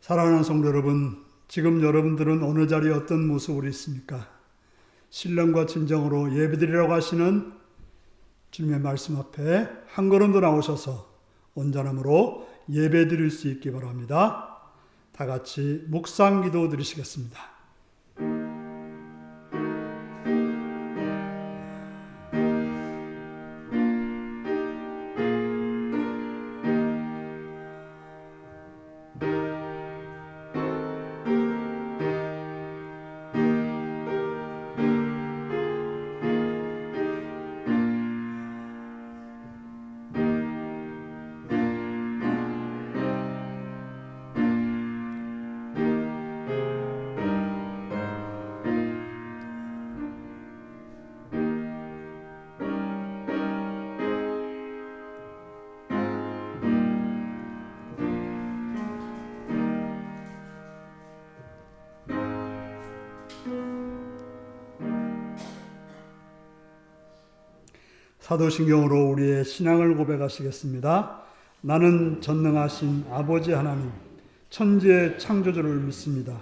사랑하는 성도 여러분, 지금 여러분들은 어느 자리에 어떤 모습으로 있습니까? 신령과 진정으로 예배드리라고 하시는 주님의 말씀 앞에 한 걸음 더 나오셔서 온전함으로 예배드릴 수 있기 바랍니다. 다 같이 묵상 기도 드리시겠습니다. 사도신경으로 우리의 신앙을 고백하시겠습니다. 나는 전능하신 아버지 하나님, 천지의 창조주를 믿습니다.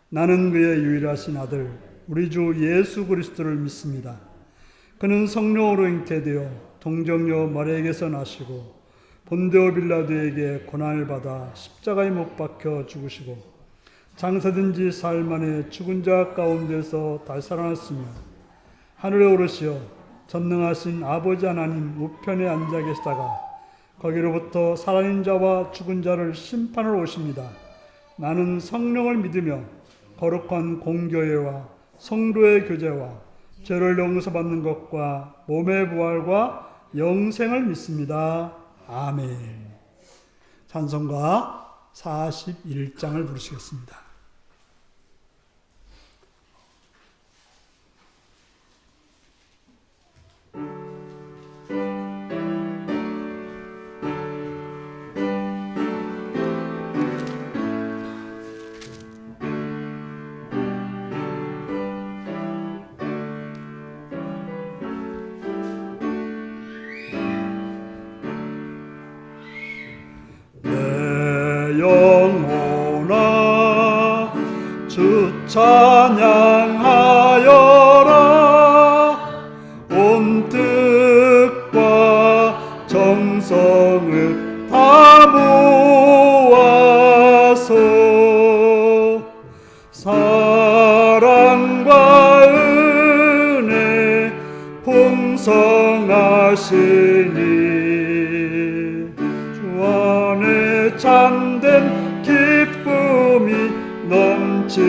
나는 그의 유일하신 아들, 우리 주 예수 그리스도를 믿습니다. 그는 성령으로 잉태되어 동정녀 마리아에게서 나시고 본디오 빌라도에게 고난을 받아 십자가에 못 박혀 죽으시고 장사된 지 사흘 만에 죽은 자 가운데서 다시 살아났으며 하늘에 오르시어 전능하신 아버지 하나님 우편에 앉아 계시다가 거기로부터 살아있는 자와 죽은 자를 심판하러 오십니다. 나는 성령을 믿으며 거룩한 공교회와 성도의 교제와 죄를 용서받는 것과 몸의 부활과 영생을 믿습니다. 아멘. 찬송가 41장을 부르시겠습니다. 영혼아 주 찬양하여라. 온 뜻과 정성을 다 모아서 사랑과 은혜 풍성하시니 참된 기쁨이 넘치도다.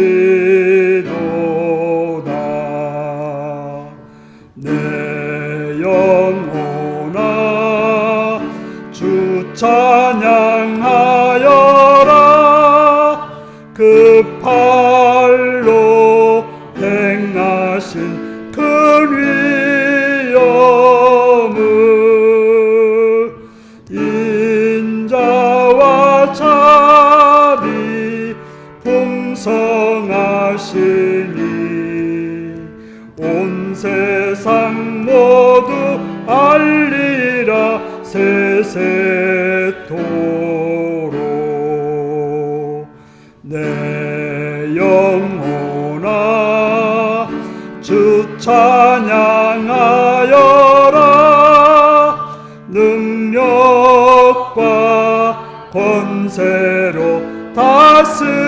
내 영혼아 주 찬양하여라. 그 팔로 행하신 큰 위엄을 인자와 자비 풍성하시니 온 세상 모두 알리라 세세토록. 내 영혼아 주 찬양하여라. 능력과 권세로 다스리네.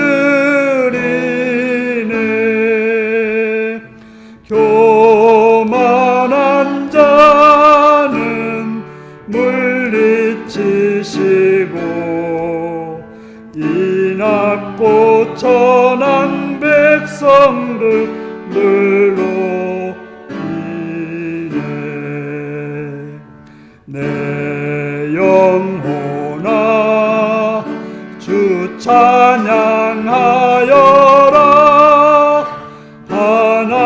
교만한 자는 물리치시고 이 낮고 천한 백성들 늘로 이네. 내 영혼아 주 찬양하여라. 하나님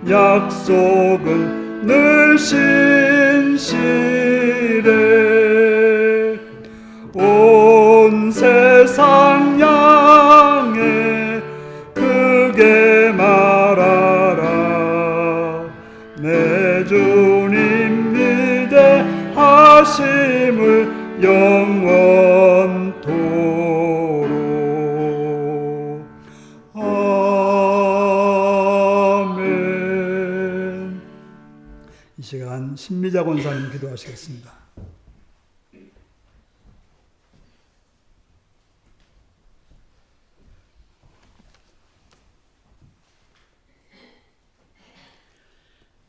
약속은 늘 신실해. 온 세상 향해 크게 말하라. 내 주님 위대하심을 영원토록. 아멘. 이 시간 신미자 권사님 기도하시겠습니다.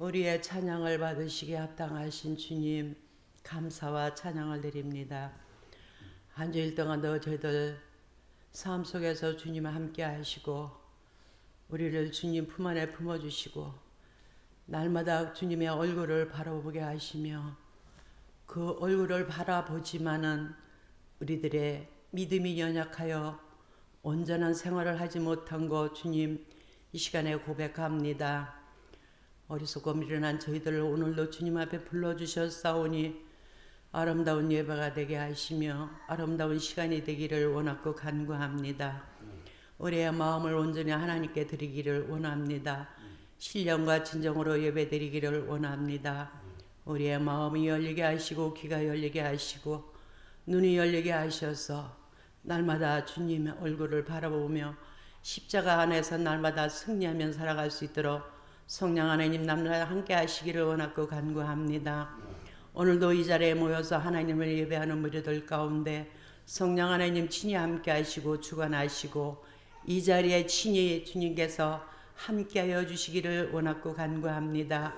우리의 찬양을 받으시기에 합당하신 주님, 감사와 찬양을 드립니다. 한 주일 동안도 저희들 삶 속에서 주님과 함께 하시고 우리를 주님 품 안에 품어주시고 날마다 주님의 얼굴을 바라보게 하시며 그 얼굴을 바라보지만은 우리들의 믿음이 연약하여 온전한 생활을 하지 못한 것 주님 이 시간에 고백합니다. 어리석고 미련한 저희들을 오늘도 주님 앞에 불러주셨사오니 아름다운 예배가 되게 하시며 아름다운 시간이 되기를 원하고 간구합니다. 우리의 마음을 온전히 하나님께 드리기를 원합니다. 신령과 진정으로 예배 드리기를 원합니다. 우리의 마음이 열리게 하시고 귀가 열리게 하시고 눈이 열리게 하셔서 날마다 주님의 얼굴을 바라보며 십자가 안에서 날마다 승리하며 살아갈 수 있도록 성령 하나님 날마다 함께 하시기를 원하고 간구합니다. 오늘도 이 자리에 모여서 하나님을 예배하는 무리들 가운데 성령 하나님 친히 함께 하시고 주관하시고 이 자리에 친히 주님께서 함께하여 주시기를 원하고 간구합니다.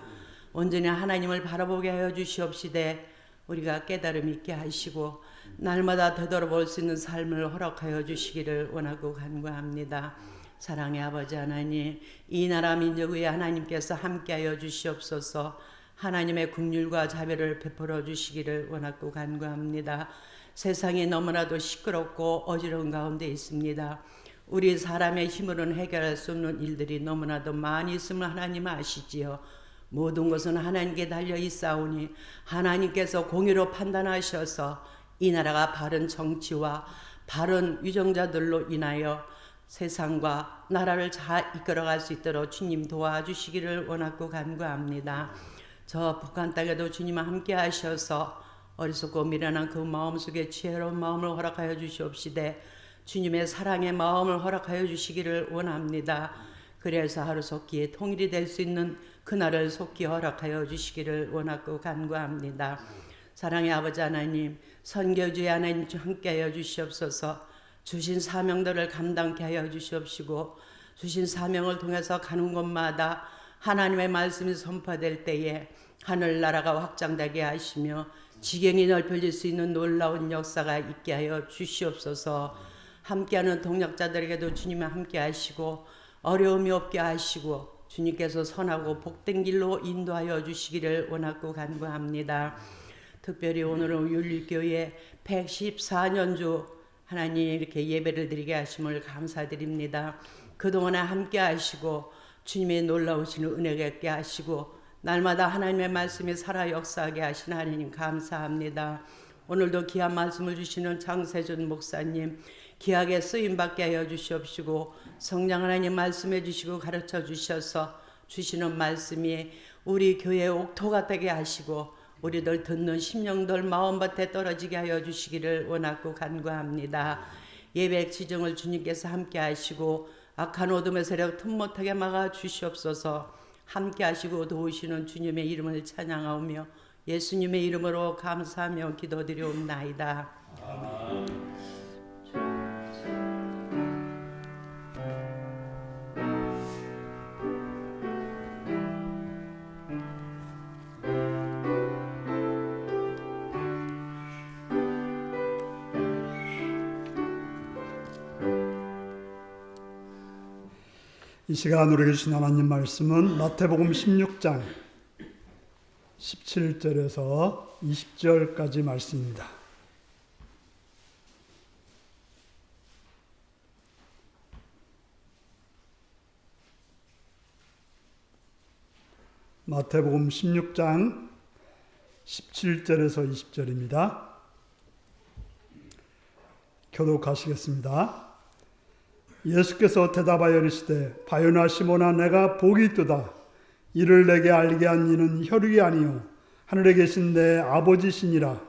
온전히 하나님을 바라보게 하여 주시옵시되 우리가 깨달음 있게 하시고 날마다 되돌아볼 수 있는 삶을 허락하여 주시기를 원하고 간구합니다. 사랑의 아버지 하나님, 이 나라 민족 위에 하나님께서 함께하여 주시옵소서. 하나님의 긍휼과 자비를 베풀어 주시기를 원하고 간구합니다. 세상이 너무나도 시끄럽고 어지러운 가운데 있습니다. 우리 사람의 힘으로는 해결할 수 없는 일들이 너무나도 많이 있음을 하나님 아시지요. 모든 것은 하나님께 달려 있사오니 하나님께서 공의로 판단하셔서 이 나라가 바른 정치와 바른 위정자들로 인하여 세상과 나라를 잘 이끌어갈 수 있도록 주님 도와주시기를 원하고 간구합니다. 저 북한 땅에도 주님 함께 하셔서 어리석고 미련한 그 마음속에 지혜로운 마음을 허락하여 주시옵시되 주님의 사랑의 마음을 허락하여 주시기를 원합니다. 그래서 하루속기에 통일이 될 수 있는 그날을 속히 허락하여 주시기를 원하고 간구합니다. 사랑의 아버지 하나님, 선교주의 하나님 함께하여 주시옵소서. 주신 사명들을 감당케 하여 주시옵시고 주신 사명을 통해서 가는 곳마다 하나님의 말씀이 선포될 때에 하늘나라가 확장되게 하시며 지경이 넓혀질 수 있는 놀라운 역사가 있게 하여 주시옵소서. 함께하는 동역자들에게도 주님이 함께 하시고 어려움이 없게 하시고 주님께서 선하고 복된 길로 인도하여 주시기를 원하고 간구합니다. 특별히 오늘은 율리교회 114년주 하나님 이렇게 예배를 드리게 하심을 감사드립니다. 그동안에 함께 하시고 주님의 놀라우신 은혜가 있게 하시고 날마다 하나님의 말씀이 살아 역사하게 하신 하나님 감사합니다. 오늘도 귀한 말씀을 주시는 장세준 목사님 귀하게 쓰임받게 하여 주시옵시고 성령 하나님 말씀해 주시고 가르쳐 주셔서 주시는 말씀이 우리 교회의 옥토가 되게 하시고 우리들 듣는 심령들 마음밭에 떨어지게 하여 주시기를 원하고 간구합니다. 예배 지정을 주님께서 함께 하시고 악한 어둠의 세력 틈 못하게 막아 주시옵소서. 함께 하시고 도우시는 주님의 이름을 찬양하오며 예수님의 이름으로 감사하며 기도드리옵나이다. 아멘. 이 시간 우리에게 주신 하나님 말씀은 마태복음 16장 17절에서 20절까지 말씀입니다. 마태복음 16장 17절에서 20절입니다. 교독하시겠습니다. 예수께서 대답하여 이르시되 바요나 시몬아 내가 복이 있도다. 이를 내게 알게 한 이는 혈육이 아니요 하늘에 계신 내 아버지시니라.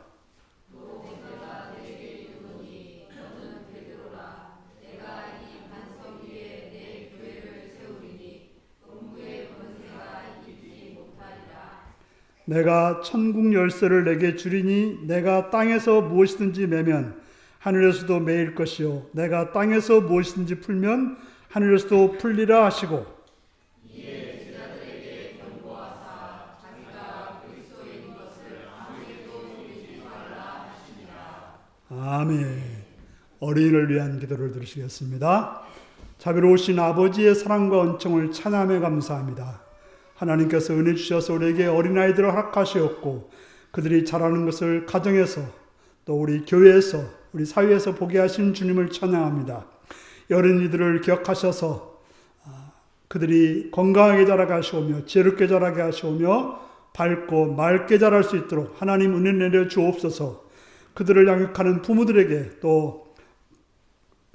내가 천국 열쇠를 내게 주리니 내가 땅에서 무엇이든지 매면 하늘에서도 매일 것이요 내가 땅에서 무엇이든지 풀면 하늘에서도 풀리라 하시고 아멘. 어린이를 위한 기도를 들으시겠습니다. 자비로우신 아버지의 사랑과 은총을 찬양하며 감사합니다. 하나님께서 은혜 주셔서 우리에게 어린아이들을 허락하시었고 그들이 자라는 것을 가정에서 또 우리 교회에서 우리 사회에서 보게 하신 주님을 찬양합니다. 어린이들을 기억하셔서 그들이 건강하게 자라게 하시오며 지혜롭게 자라게 하시오며 밝고 맑게 자랄 수 있도록 하나님 은혜 내려 주옵소서. 그들을 양육하는 부모들에게 또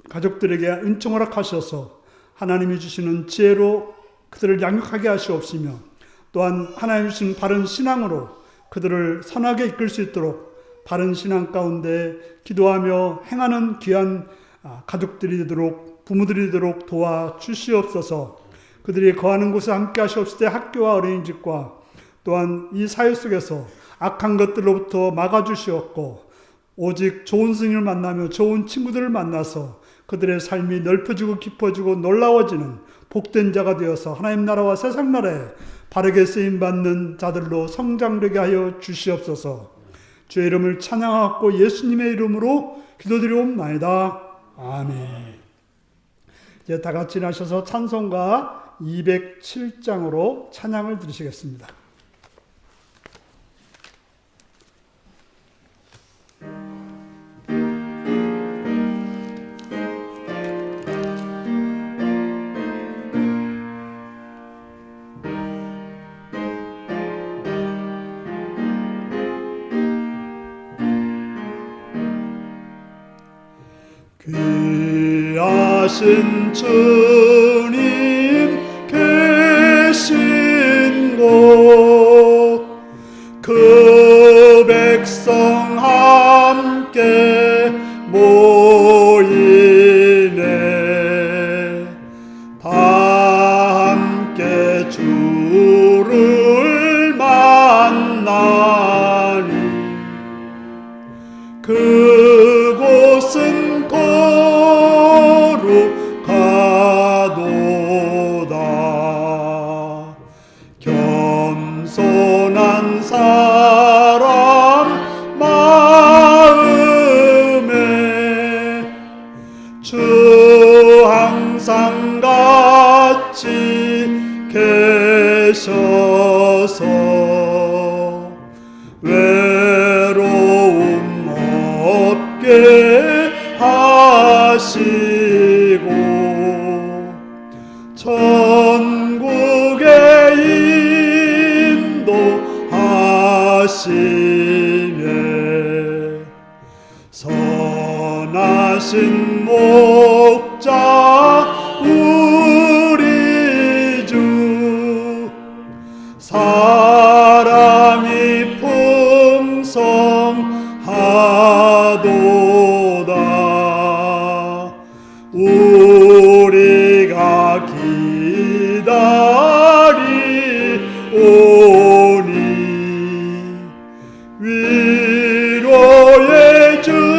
가족들에게 은총을 허락하셔서 하나님이 주시는 지혜로 그들을 양육하게 하시옵시며 또한 하나님이 주신 바른 신앙으로 그들을 선하게 이끌 수 있도록 바른 신앙 가운데 기도하며 행하는 귀한 가족들이 되도록 부모들이 되도록 도와주시옵소서. 그들이 거하는 곳에 함께 하시옵시되 학교와 어린이집과 또한 이 사회 속에서 악한 것들로부터 막아주시옵고 오직 좋은 스님을 만나며 좋은 친구들을 만나서 그들의 삶이 넓어지고 깊어지고 놀라워지는 복된 자가 되어서 하나님 나라와 세상 나라에 바르게 쓰임받는 자들로 성장되게 하여 주시옵소서. 주의 이름을 찬양하고 예수님의 이름으로 기도드리옵나이다. 아멘. 이제 다 같이 나셔서 찬송가 207장으로 찬양을 들으시겠습니다. 귀하신 주님 계신 곳 그 백성 함께 모이네 다 함께 주를 만나니 그곳은 거룩하도다. 겸손한 사람 마음에 주 항상 같이 계셔서 외로움 없게 하시고 천국에 인도하시네 선하신 목자 우리 주 사랑이 풍성하도다. 우리가 기다리오니 위로해 주시옵소서.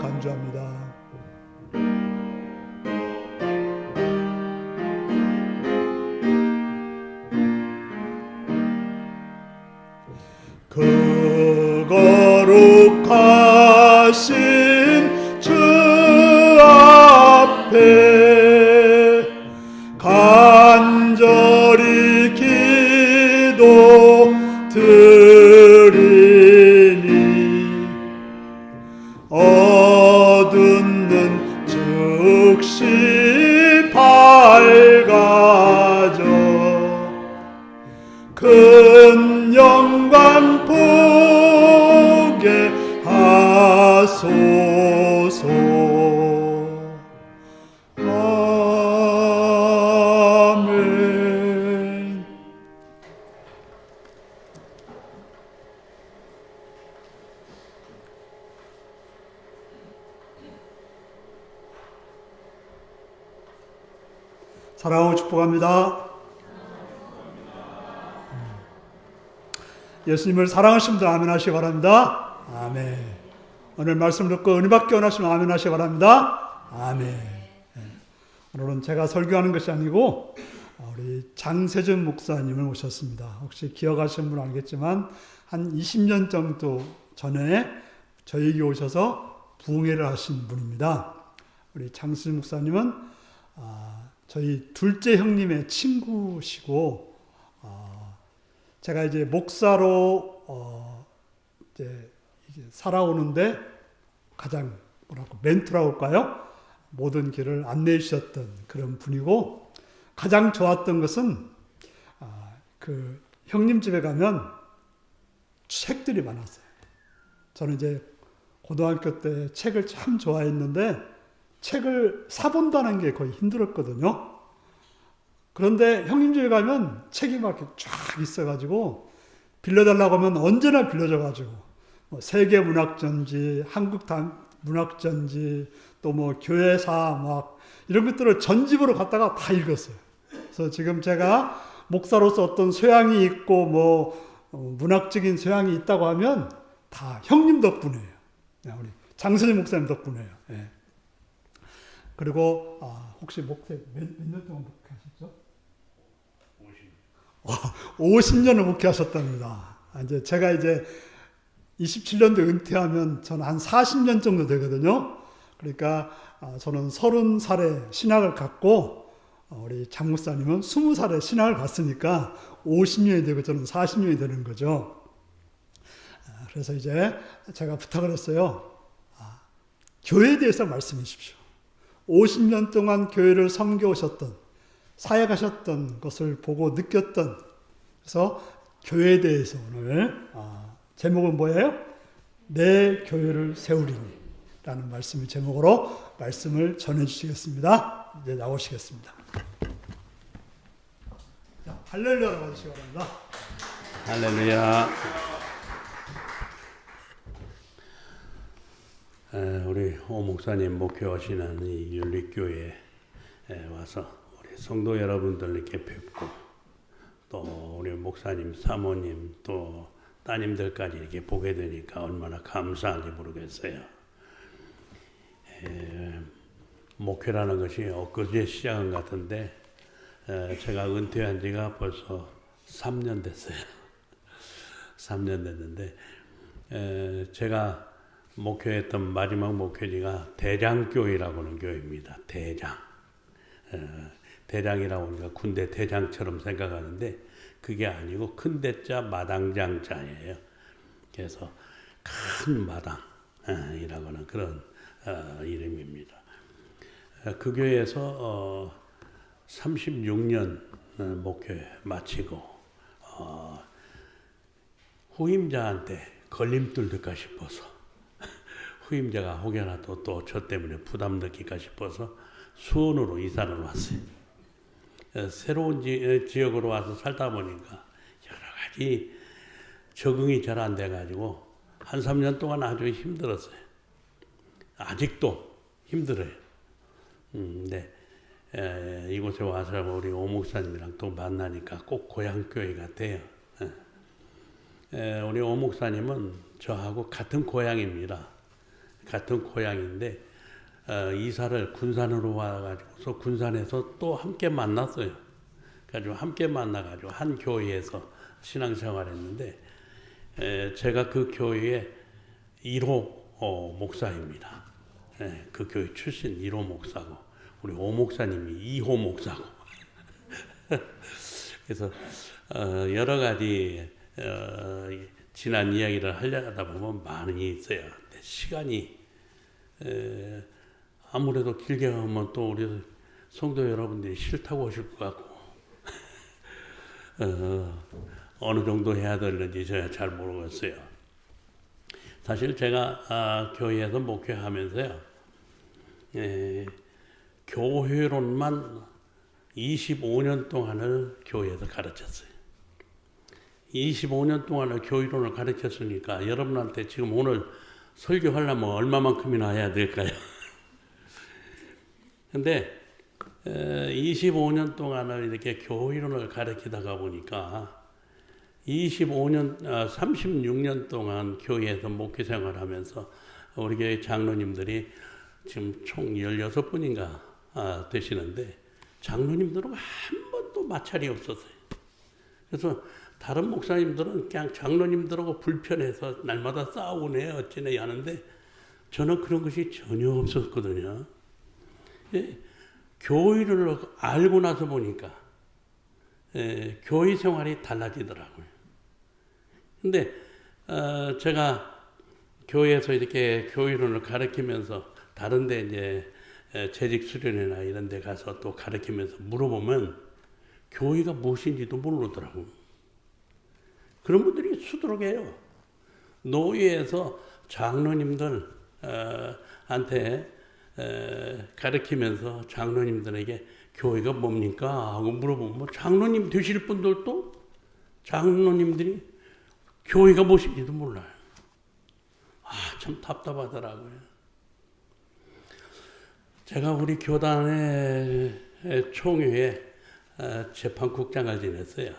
간주합니다. 그 거룩하신 주 앞에 간절히 기도 드리니 어두운 눈 즉시 밝아져 큰 영광 보게 하소서. 아멘. 사랑하고 축복합니다. 예수님을 사랑하시는 분들 아멘 하시기 바랍니다. 아멘. 오늘 말씀 듣고 은혜 받기 원하시면 아멘 하시기 바랍니다. 아멘. 오늘은 제가 설교하는 것이 아니고 우리 장세준 목사님을 모셨습니다. 혹시 기억하시는 분은 알겠지만 한 20년 정도 전에 저에게 오셔서 부흥회를 하신 분입니다. 우리 장세준 목사님은 저희 둘째 형님의 친구시고 제가 이제 목사로 이제 살아오는데 가장 멘토라고 할까요? 모든 길을 안내해 주셨던 그런 분이고 가장 좋았던 것은 그 형님 집에 가면 책들이 많았어요. 저는 이제 고등학교 때 책을 참 좋아했는데 책을 사본다는 게 거의 힘들었거든요. 그런데 형님 집에 가면 책이 막 이렇게 쫙 있어가지고 빌려달라고 하면 언제나 빌려줘가지고 뭐 세계문학전지, 한국문학전지, 또 뭐 교회사 막 이런 것들을 전집으로 갖다가 다 읽었어요. 그래서 지금 제가 목사로서 어떤 소양이 있고 뭐 문학적인 소양이 있다고 하면 다 형님 덕분이에요. 우리 장선희 목사님 덕분이에요. 예. 그리고 혹시 목사 몇 년 동안 목회하셨죠? 50년을 목회하셨답니다. 이제 제가 이제 27년도 은퇴하면 저는 한 40년 정도 되거든요. 그러니까 저는 30살에 신학을 갖고 우리 장 목사님은 20살에 신학을 갔으니까 50년이 되고 저는 40년이 되는 거죠. 그래서 이제 제가 부탁을 했어요. 교회에 대해서 말씀해 주십시오. 50년 동안 교회를 섬겨오셨던, 사역하셨던 것을 보고 느꼈던, 그래서 교회에 대해서 오늘 제목은 뭐예요? 내 교회를 세우리니 라는 말씀을 제목으로 말씀을 전해 주시겠습니다. 이제 나오시겠습니다. 자, 할렐루야라고 하시기 바랍니다. 할렐루야. 우리 오 목사님 목회하시는 이 윤리교회에 와서 우리 성도 여러분들 이렇게 뵙고 또 우리 목사님, 사모님 또 따님들까지 이렇게 보게 되니까 얼마나 감사한지 모르겠어요. 목회라는 것이 엊그제 시작한 것 같은데 제가 은퇴한 지가 벌써 3년 됐어요. 3년 됐는데 제가 목회했던 마지막 목회지가 대장교회라고 하는 교회입니다. 대장. 대장이라고 하니까 군대 대장처럼 생각하는데 그게 아니고 큰 대자 마당장자예요. 그래서 큰 마당이라고 하는 그런 이름입니다. 그 교회에서 36년 목회 마치고 후임자한테 걸림 들까 싶어서 후임자가 혹여나 또 저 때문에 부담 느낄까 싶어서 수원으로 이사를 왔어요. 새로운 지역으로 와서 살다 보니까 여러 가지 적응이 잘 안 돼가지고 한 3년 동안 아주 힘들었어요. 아직도 힘들어요. 근데 이곳에 와서 우리 오 목사님이랑 또 만나니까 꼭 고향교회 같아요. 우리 오 목사님은 저하고 같은 고향입니다. 같은 고향인데 이사를 군산으로 와가지고서 군산에서 또 함께 만났어요. 그래가지고 함께 만나가지고 한 교회에서 신앙생활했는데 제가 그 교회의 1호 목사입니다. 그 교회 출신 1호 목사고 우리 오 목사님이 2호 목사고 그래서 여러 가지 지난 이야기를 하려다 보면 많이 있어요. 근데 시간이 아무래도 길게 하면 또 우리 성도 여러분들이 싫다고 하실 것 같고 어느 정도 해야 되는지 제가 잘 모르겠어요. 사실 제가 교회에서 목회하면서요 교회론만 25년 동안을 교회에서 가르쳤어요. 25년 동안을 교회론을 가르쳤으니까 여러분한테 지금 오늘 설교하려면 얼마만큼이나 해야 될까요? 근데 25년 동안을 이렇게 교회론을 가르치다가 보니까 36년 동안 교회에서 목회 생활하면서 우리 교회 장로님들이 지금 총 16분인가 되시는데 장로님들은 한 번도 마찰이 없었어요. 그래서 다른 목사님들은 그냥 장로님들하고 불편해서 날마다 싸우네 어찌네 하는데 저는 그런 것이 전혀 없었거든요. 예, 교회를 알고 나서 보니까 교회 생활이 달라지더라고요. 근데 제가 교회에서 이렇게 교회론을 가르치면서 다른데 이제 재직 수련회나 이런 데 가서 또 가르치면서 물어보면 교회가 무엇인지도 모르더라고요. 그런 분들이 수두룩해요. 노예에서 장로님들 한테 가르치면서 장로님들에게 교회가 뭡니까? 하고 물어보면 뭐 장로님 되실 분들도 장로님들이 교회가 무엇인지도 몰라요. 참 답답하더라고요. 제가 우리 교단의 총회에 재판국장을 지냈어요.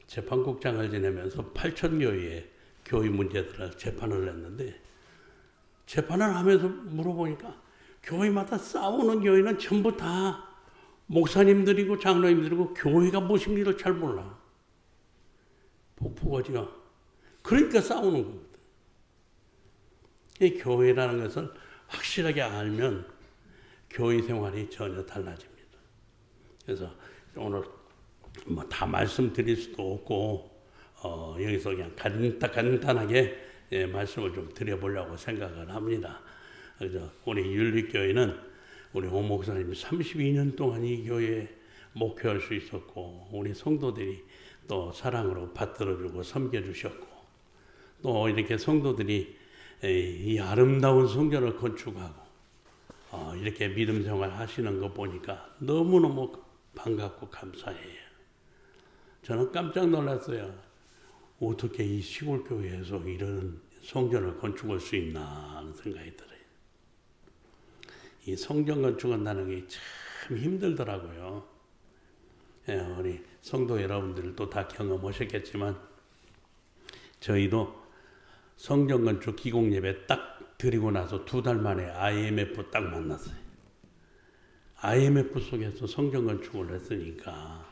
재판국장을 지내면서 8,000교회의 교회 문제들을 재판을 했는데 재판을 하면서 물어보니까 교회마다 싸우는 교회는 전부 다 목사님들이고 장로님들이고 교회가 무엇인지를 잘 몰라. 복부거지요. 그러니까 싸우는 겁니다. 이 교회라는 것을 확실하게 알면 교회 생활이 전혀 달라집니다. 그래서 오늘 뭐 다 말씀드릴 수도 없고 여기서 그냥 간단하게 말씀을 좀 드려보려고 생각을 합니다. 그래서 우리 율리교회는 우리 오 목사님이 32년 동안 이 교회에 목회할 수 있었고 우리 성도들이 또 사랑으로 받들어주고 섬겨주셨고 또 이렇게 성도들이 이 아름다운 성전을 건축하고 이렇게 믿음 생활 하시는 거 보니까 너무너무 반갑고 감사해요. 저는 깜짝 놀랐어요. 어떻게 이 시골 교회에서 이런 성전을 건축할 수 있나 하는 생각이 들어요. 이 성전 건축한다는 게 참 힘들더라고요. 우리 성도 여러분들도 다 경험하셨겠지만 저희도 성전 건축 기공 예배 딱 드리고 나서 2달 만에 IMF 딱 만났어요. IMF 속에서 성전 건축을 했으니까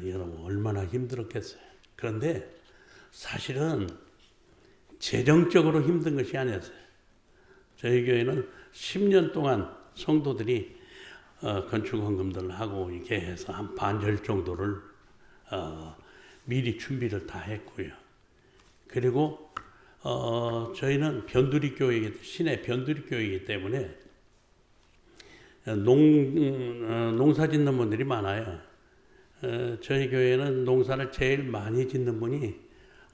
여러분 얼마나 힘들었겠어요. 그런데 사실은 재정적으로 힘든 것이 아니었어요. 저희 교회는 10년 동안 성도들이 건축 헌금들을 하고 이렇게 해서 한 반절 정도를 미리 준비를 다 했고요. 그리고 저희는 변두리 교회이기 시내 변두리 교회이기 때문에 농사 짓는 분들이 많아요. 저희 교회는 농사를 제일 많이 짓는 분이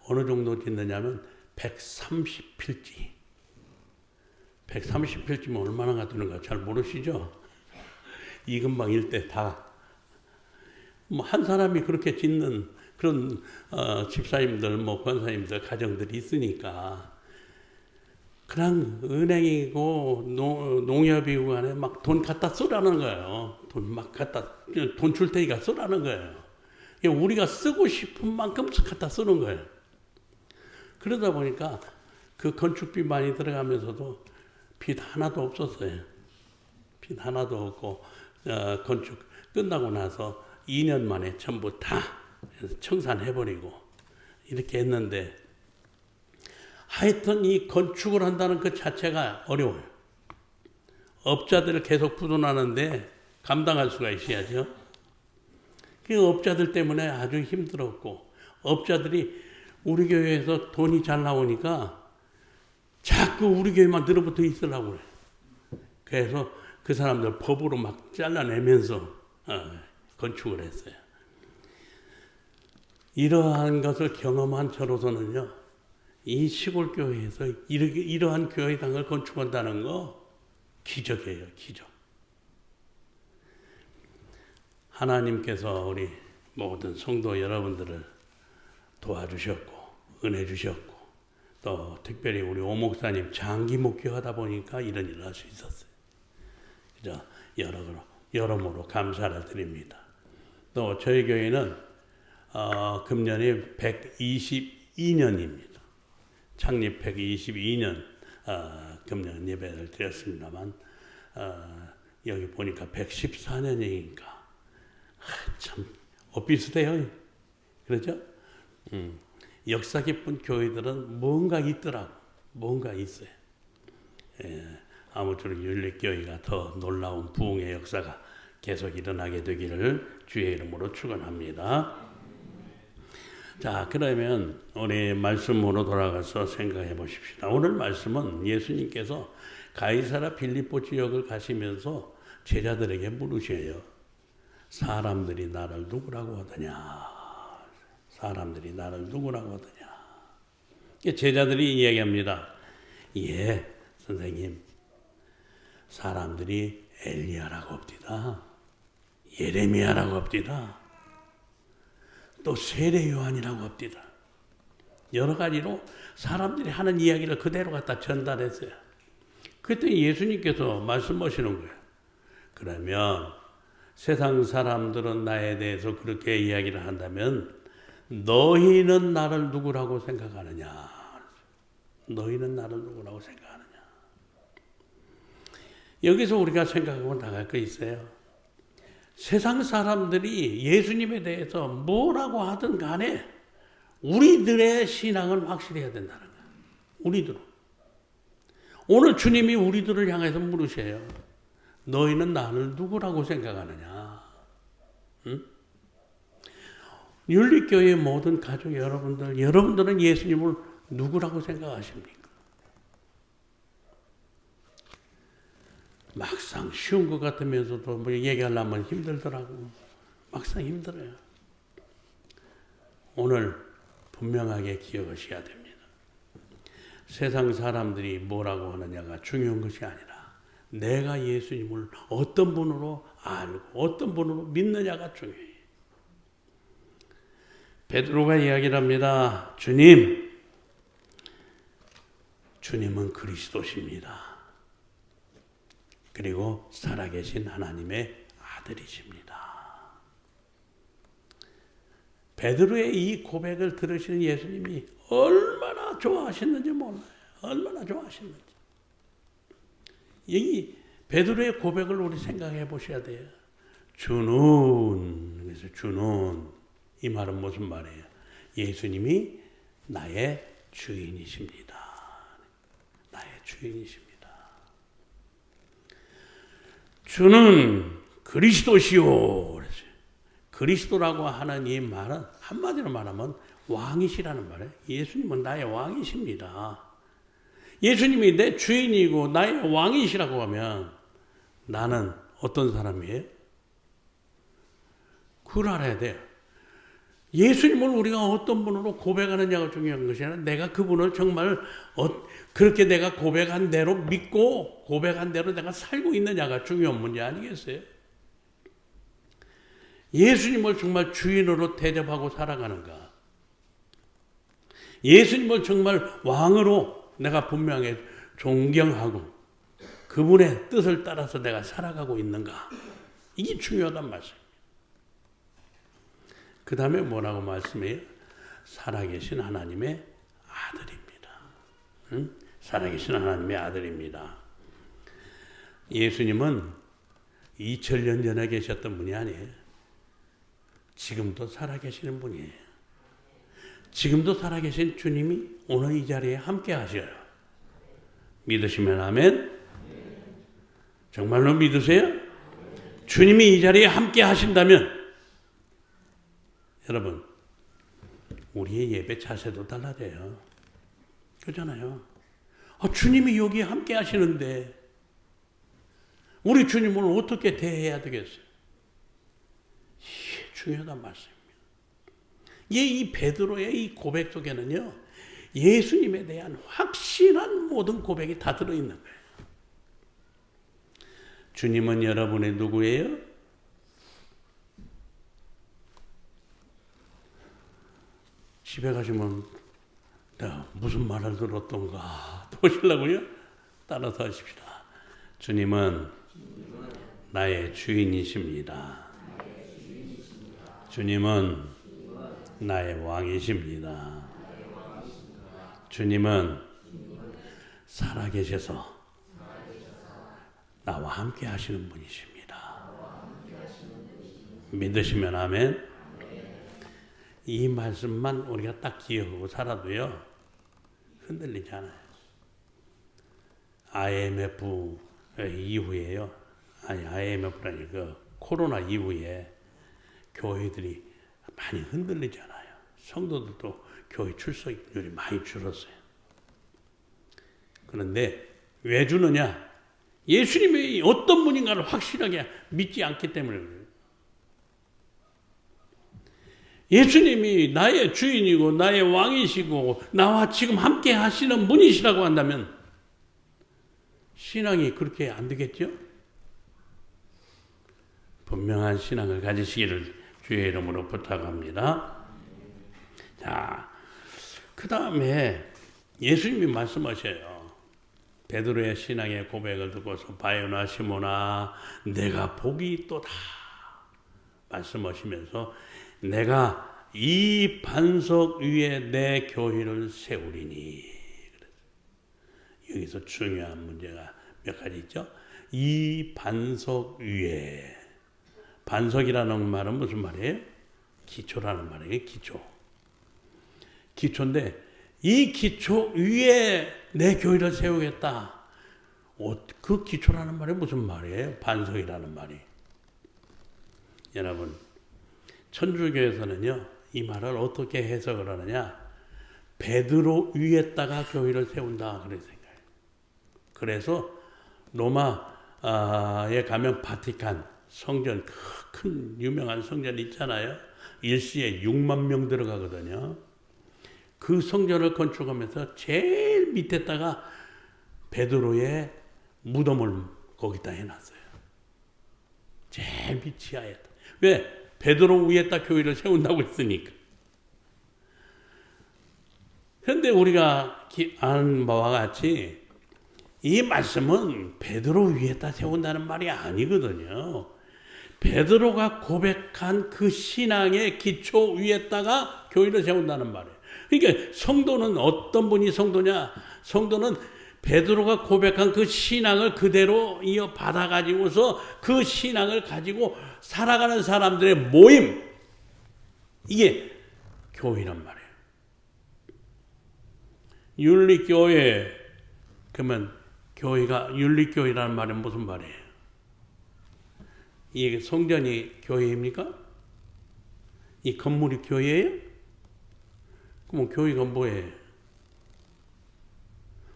어느 정도 짓느냐면 130필지. 130필지면 얼마나 되는가 잘 모르시죠? 이 근방 일대 다. 뭐 한 사람이 그렇게 짓는 그런 집사님들, 뭐 권사님들 가정들이 있으니까 그냥 은행이고 농협이고 간에 막 돈 갖다 쓰라는 거예요. 돈 줄 테니까 쓰라는 거예요. 우리가 쓰고 싶은 만큼 갖다 쓰는 거예요. 그러다 보니까 그 건축비 많이 들어가면서도 빚 하나도 없었어요. 빚 하나도 없고 건축 끝나고 나서 2년 만에 전부 다 청산해버리고 이렇게 했는데 하여튼 이 건축을 한다는 그 자체가 어려워요. 업자들을 계속 부도나는데 감당할 수가 있어야죠. 그 업자들 때문에 아주 힘들었고 업자들이 우리 교회에서 돈이 잘 나오니까 자꾸 우리 교회만 들어붙어 있으려고 그래. 그래서 그 사람들 법으로 막 잘라내면서 건축을 했어요. 이러한 것을 경험한 저로서는요. 이 시골 교회에서 이러한 교회당을 건축한다는 거 기적이에요. 기적. 하나님께서 우리 모든 성도 여러분들을 도와주셨고 은혜 주셨고 또 특별히 우리 오 목사님 장기 목회하다 보니까 이런 일을 할 수 있었어요. 그죠? 여러 여러모로 감사를 드립니다. 또 저희 교회는 금년이 122년입니다. 창립 122년 금년 예배를 드렸습니다만 여기 보니까 114년이니까 참 비슷해요. 그렇죠? 역사 깊은 교회들은 뭔가 있더라고. 뭔가 있어요. 아무쪼록 윤리교회가 더 놀라운 부흥의 역사가 계속 일어나게 되기를 주의 이름으로 축원합니다. 자, 그러면 우리 말씀으로 돌아가서 생각해 보십시다. 오늘 말씀은 예수님께서 가이사랴 빌립보 지역을 가시면서 제자들에게 물으셔요. 사람들이 나를 누구라고 하더냐? 사람들이 나를 누구라고 하더냐? 제자들이 이야기합니다. 예, 선생님. 사람들이 엘리야라고 합디다. 예레미야라고 합디다. 또 세례 요한이라고 합디다. 여러 가지로 사람들이 하는 이야기를 그대로 갖다 전달했어요. 그때 예수님께서 말씀하시는 거예요. 그러면 세상 사람들은 나에 대해서 그렇게 이야기를 한다면 너희는 나를 누구라고 생각하느냐? 너희는 나를 누구라고 생각하느냐? 여기서 우리가 생각하고 나갈 거 있어요. 세상 사람들이 예수님에 대해서 뭐라고 하든 간에 우리들의 신앙은 확실해야 된다는 거예요. 우리들은. 오늘 주님이 우리들을 향해서 물으셔요. 너희는 나를 누구라고 생각하느냐? 응? 윤리교회의 모든 가족 여러분들은 예수님을 누구라고 생각하십니까? 막상 쉬운 것 같으면서도 뭐 얘기하려면 힘들더라고. 막상 힘들어요. 오늘 분명하게 기억하셔야 됩니다. 세상 사람들이 뭐라고 하느냐가 중요한 것이 아니라 내가 예수님을 어떤 분으로 알고 어떤 분으로 믿느냐가 중요해요. 베드로가 이야기를 합니다. 주님은 그리스도십니다. 그리고 살아계신 하나님의 아들이십니다. 베드로의 이 고백을 들으시는 예수님이 얼마나 좋아하셨는지 몰라요. 얼마나 좋아하셨는지. 이 베드로의 고백을 우리 생각해 보셔야 돼요. 그래서 이 말은 무슨 말이에요? 예수님이 나의 주인이십니다. 나의 주인이십니다. 주는 그리스도시오. 그랬어요. 그리스도라고 하는 이 말은 한마디로 말하면 왕이시라는 말이에요. 예수님은 나의 왕이십니다. 예수님이 내 주인이고 나의 왕이시라고 하면 나는 어떤 사람이에요? 그걸 알아야 돼요. 예수님을 우리가 어떤 분으로 고백하느냐가 중요한 것이 아니라 내가 그분을 정말 그렇게 내가 고백한 대로 믿고 고백한 대로 내가 살고 있느냐가 중요한 문제 아니겠어요? 예수님을 정말 주인으로 대접하고 살아가는가? 예수님을 정말 왕으로 내가 분명히 존경하고 그분의 뜻을 따라서 내가 살아가고 있는가? 이게 중요하단 말씀이에요. 그 다음에 뭐라고 말씀해요? 살아계신 하나님의 아들입니다. 응? 살아계신 하나님의 아들입니다. 예수님은 2000년 전에 계셨던 분이 아니에요. 지금도 살아계시는 분이에요. 지금도 살아계신 주님이 오늘 이 자리에 함께 하셔요. 믿으시면 아멘. 정말로 믿으세요? 주님이 이 자리에 함께 하신다면 여러분, 우리의 예배 자세도 달라져요. 그렇잖아요. 주님이 여기 함께 하시는데 우리 주님을 어떻게 대해야 되겠어요? 이게 중요하단 말씀입니다. 이 베드로의 이 고백 속에는요, 예수님에 대한 확실한 모든 고백이 다 들어있는 거예요. 주님은 여러분의 누구예요? 집에 가시면 내가 무슨 말을 들었던가 보시려고요? 따라서 하십시다. 주님은 나의 주인이십니다. 주님은 나의 왕이십니다. 주님은 살아계셔서 나와 함께 하시는 분이십니다. 믿으시면 아멘. 이 말씀만 우리가 딱 기억하고 살아도요, 흔들리지 않아요. IMF 이후에요. 아니, IMF라니 코로나 이후에 교회들이 많이 흔들리지 않아요. 성도들도 교회 출석률이 많이 줄었어요. 그런데 왜 주느냐? 예수님이 어떤 분인가를 확실하게 믿지 않기 때문에 그래요. 예수님이 나의 주인이고 나의 왕이시고 나와 지금 함께 하시는 분이시라고 한다면 신앙이 그렇게 안 되겠죠? 분명한 신앙을 가지시기를 주의 이름으로 부탁합니다. 자, 그 다음에 예수님이 말씀하셔요. 베드로의 신앙의 고백을 듣고서 바요나 시모나 내가 복이 있도다 말씀하시면서 내가 이 반석 위에 내 교회를 세우리니. 여기서 중요한 문제가 몇 가지 있죠. 이 반석 위에. 반석이라는 말은 무슨 말이에요? 기초라는 말이에요. 기초. 기초인데 이 기초 위에 내 교회를 세우겠다. 그 기초라는 말이 무슨 말이에요? 반석이라는 말이. 여러분, 천주교에서는요, 이 말을 어떻게 해석을 하느냐? 베드로 위에다가 교회를 세운다. 그렇게 생각해요. 그래서 로마에 가면 바티칸 성전, 큰 유명한 성전 있잖아요. 일시에 6만 명 들어가거든요. 그 성전을 건축하면서 제일 밑에다가 베드로의 무덤을 거기다 해놨어요. 제일 밑 지하에. 왜? 베드로 위에다 교회를 세운다고 했으니까. 그런데 우리가 아는 바와 같이 이 말씀은 베드로 위에다 세운다는 말이 아니거든요. 베드로가 고백한 그 신앙의 기초 위에다가 교회를 세운다는 말이에요. 그러니까 성도는 어떤 분이 성도냐? 성도는 베드로가 고백한 그 신앙을 그대로 이어받아 가지고서 그 신앙을 가지고 살아가는 사람들의 모임, 이게 교회란 말이에요. 윤리교회, 그러면 교회가 윤리교회라는 말은 무슨 말이에요? 이게 성전이 교회입니까? 이 건물이 교회예요? 그럼 교회가 뭐예요?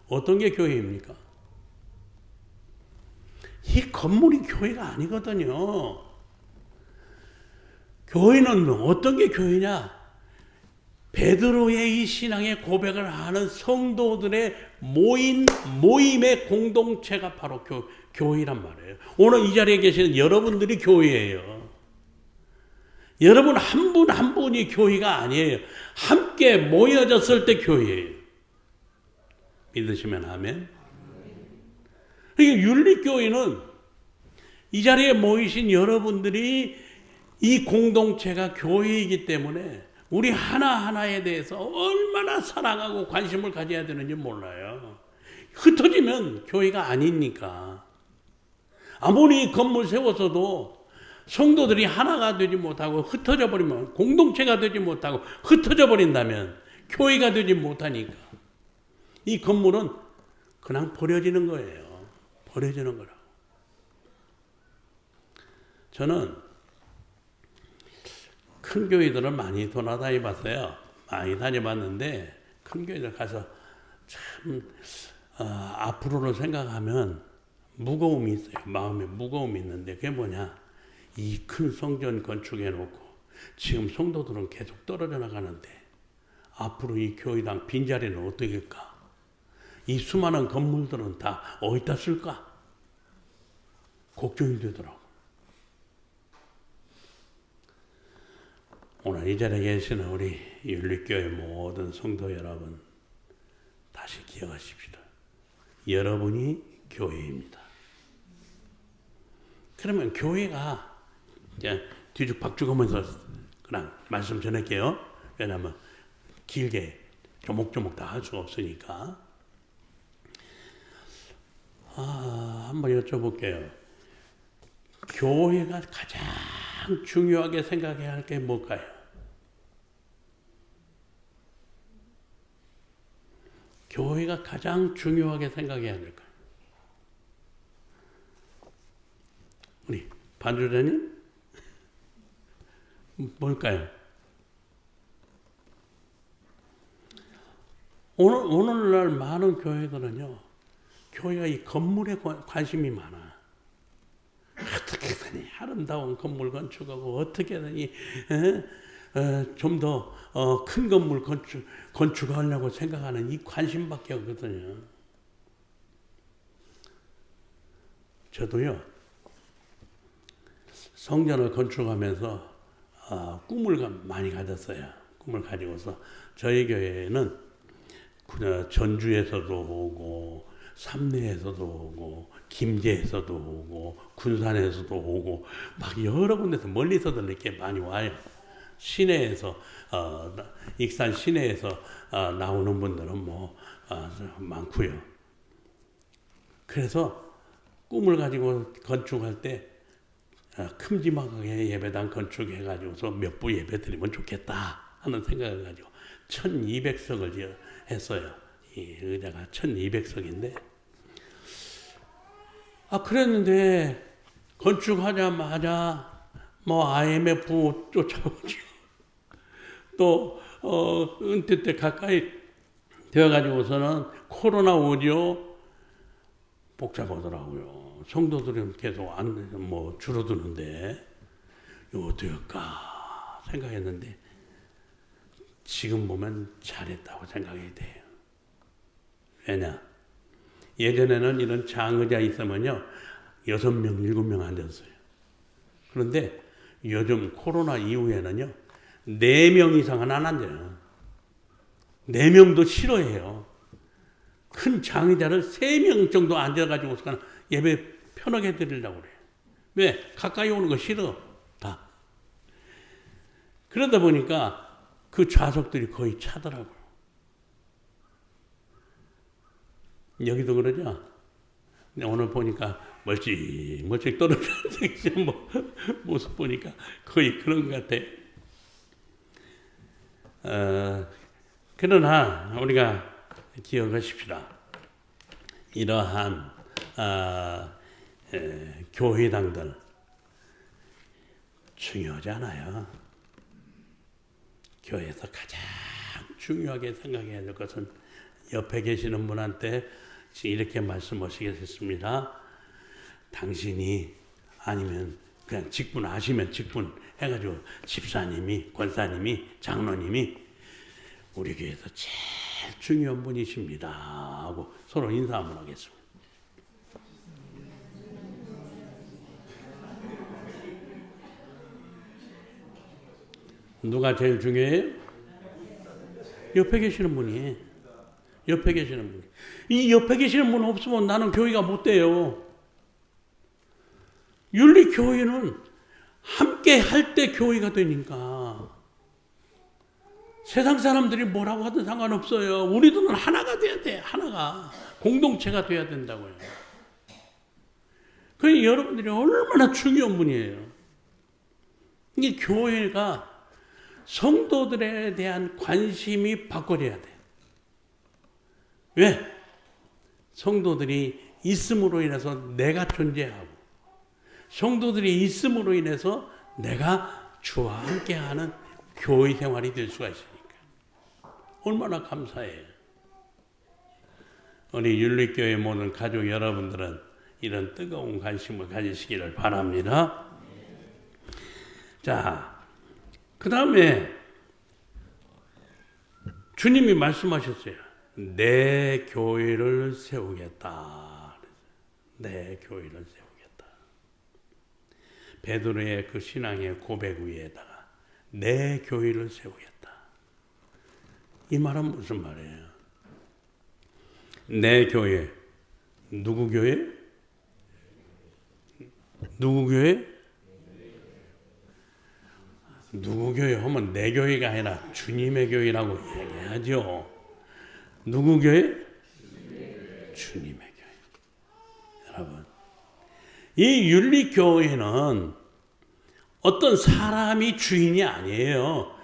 어떤 게 교회입니까? 이 건물이 교회가 아니거든요. 교회는 어떤 게 교회냐? 베드로의 이 신앙의 고백을 하는 성도들의 모임의 공동체가 바로 교회란 말이에요. 오늘 이 자리에 계시는 여러분들이 교회예요. 여러분 한 분 한 분이 교회가 아니에요. 함께 모여졌을 때 교회예요. 믿으시면 아멘. 그러니까 윤리교회는 이 자리에 모이신 여러분들이 이 공동체가 교회이기 때문에 우리 하나하나에 대해서 얼마나 사랑하고 관심을 가져야 되는지 몰라요. 흩어지면 교회가 아니니까. 아무리 건물 세워서도 성도들이 하나가 되지 못하고 흩어져 버리면, 공동체가 되지 못하고 흩어져 버린다면 교회가 되지 못하니까 이 건물은 그냥 버려지는 거예요. 버려지는 거라고. 저는 큰 교회들을 많이 돌아다녀봤어요. 많이 다녀봤는데 큰 교회들 가서 참 앞으로를 생각하면 무거움이 있어요. 마음에 무거움이 있는데 그게 뭐냐? 이 큰 성전 건축해놓고 지금 성도들은 계속 떨어져 나가는데 앞으로 이 교회당 빈자리는 어떻게 할까? 이 수많은 건물들은 다 어디다 쓸까? 걱정이 되더라고. 오늘 이 자리에 계시는 우리 윤리교회 모든 성도 여러분, 다시 기억하십시다. 여러분이 교회입니다. 그러면 교회가 이제 뒤죽박죽하면서 그냥 말씀 전할게요. 왜냐하면 길게 조목조목 다 할 수가 없으니까. 한번 여쭤볼게요. 교회가 가장 중요하게 생각해야 할 게 뭘까요? 교회가 가장 중요하게 생각해야 될까요? 우리 반주자님? 뭘까요? 오늘날 많은 교회들은요, 교회가 이 건물에 관심이 많아. 어떻게든 아름다운 건물 건축하고, 어떻게든 좀 더 큰 건물 건축하려고 생각하는 이 관심밖에 없거든요. 저도요, 성전을 건축하면서 꿈을 많이 가졌어요. 꿈을 가지고서 저희 교회에는 전주에서도 오고 삼내에서도 오고 김제에서도 오고 군산에서도 오고 막 여러 군데서 멀리서도 이렇게 많이 와요. 시내에서 익산 시내에서 나오는 분들은 많고요. 그래서 꿈을 가지고 건축할 때 큼지막하게 예배당 건축해가지고서 몇 부 예배 드리면 좋겠다 하는 생각을 가지고 1200석을 했어요. 이 의자가 1200석인데 그랬는데 건축하자마자 IMF 쫓아오죠. 또 은퇴 때 가까이 되어가지고서는 코로나 오죠. 복잡하더라고요. 성도들은 계속 줄어드는데 이거 어떨까 생각했는데 지금 보면 잘했다고 생각이 돼요. 왜냐? 예전에는 이런 장의자 있으면요 6명, 7명 앉았어요. 그런데 요즘 코로나 이후에는요 4명 이상은 안 앉아요. 4명도 싫어해요. 큰 장의자를 3명 정도 앉아가지고 예배 편하게 드리려고 그래요. 왜? 가까이 오는 거 싫어. 다. 그러다 보니까 그 좌석들이 거의 차더라고요. 여기도 그러죠? 오늘 보니까 멀찍 떨어지는 모습 보니까 거의 그런 것 같아요. 그러나 우리가 기억하십시다. 이러한 교회당들 중요하지 않아요. 교회에서 가장 중요하게 생각해야 될 것은 옆에 계시는 분한테 이렇게 말씀하시겠습니다. 당신이 아니면 그냥 직분 아시면 직분 해가지고 집사님이, 권사님이, 장로님이 우리 교회에서 제일 중요한 분이십니다 하고 서로 인사 한번 하겠습니다. 누가 제일 중요해요? 옆에 계시는 분이. 옆에 계시는 분. 이 옆에 계시는 분 없으면 나는 교회가 못 돼요. 윤리교회는 함께 할 때 교회가 되니까. 세상 사람들이 뭐라고 하든 상관없어요. 우리들은 하나가 돼야 돼. 하나가. 공동체가 돼야 된다고요. 그러니까 여러분들이 얼마나 중요한 분이에요. 이 교회가 성도들에 대한 관심이 바꿔져야 돼. 왜? 성도들이 있음으로 인해서 내가 존재하고 성도들이 있음으로 인해서 내가 주와 함께하는 교회 생활이 될 수가 있으니까 얼마나 감사해요. 우리 윤리교회 모든 가족 여러분들은 이런 뜨거운 관심을 가지시기를 바랍니다. 자, 그 다음에 주님이 말씀하셨어요. 내 교회를 세우겠다. 내 교회를 세우겠다. 베드로의 그 신앙의 고백 위에다가 내 교회를 세우겠다. 이 말은 무슨 말이에요? 내 교회, 누구 교회? 누구 교회? 누구 교회 하면 내 교회가 아니라 주님의 교회라고 얘기하죠. 누구 교회? 주님의 교회. 여러분, 이 윤리교회는 어떤 사람이 주인이 아니에요.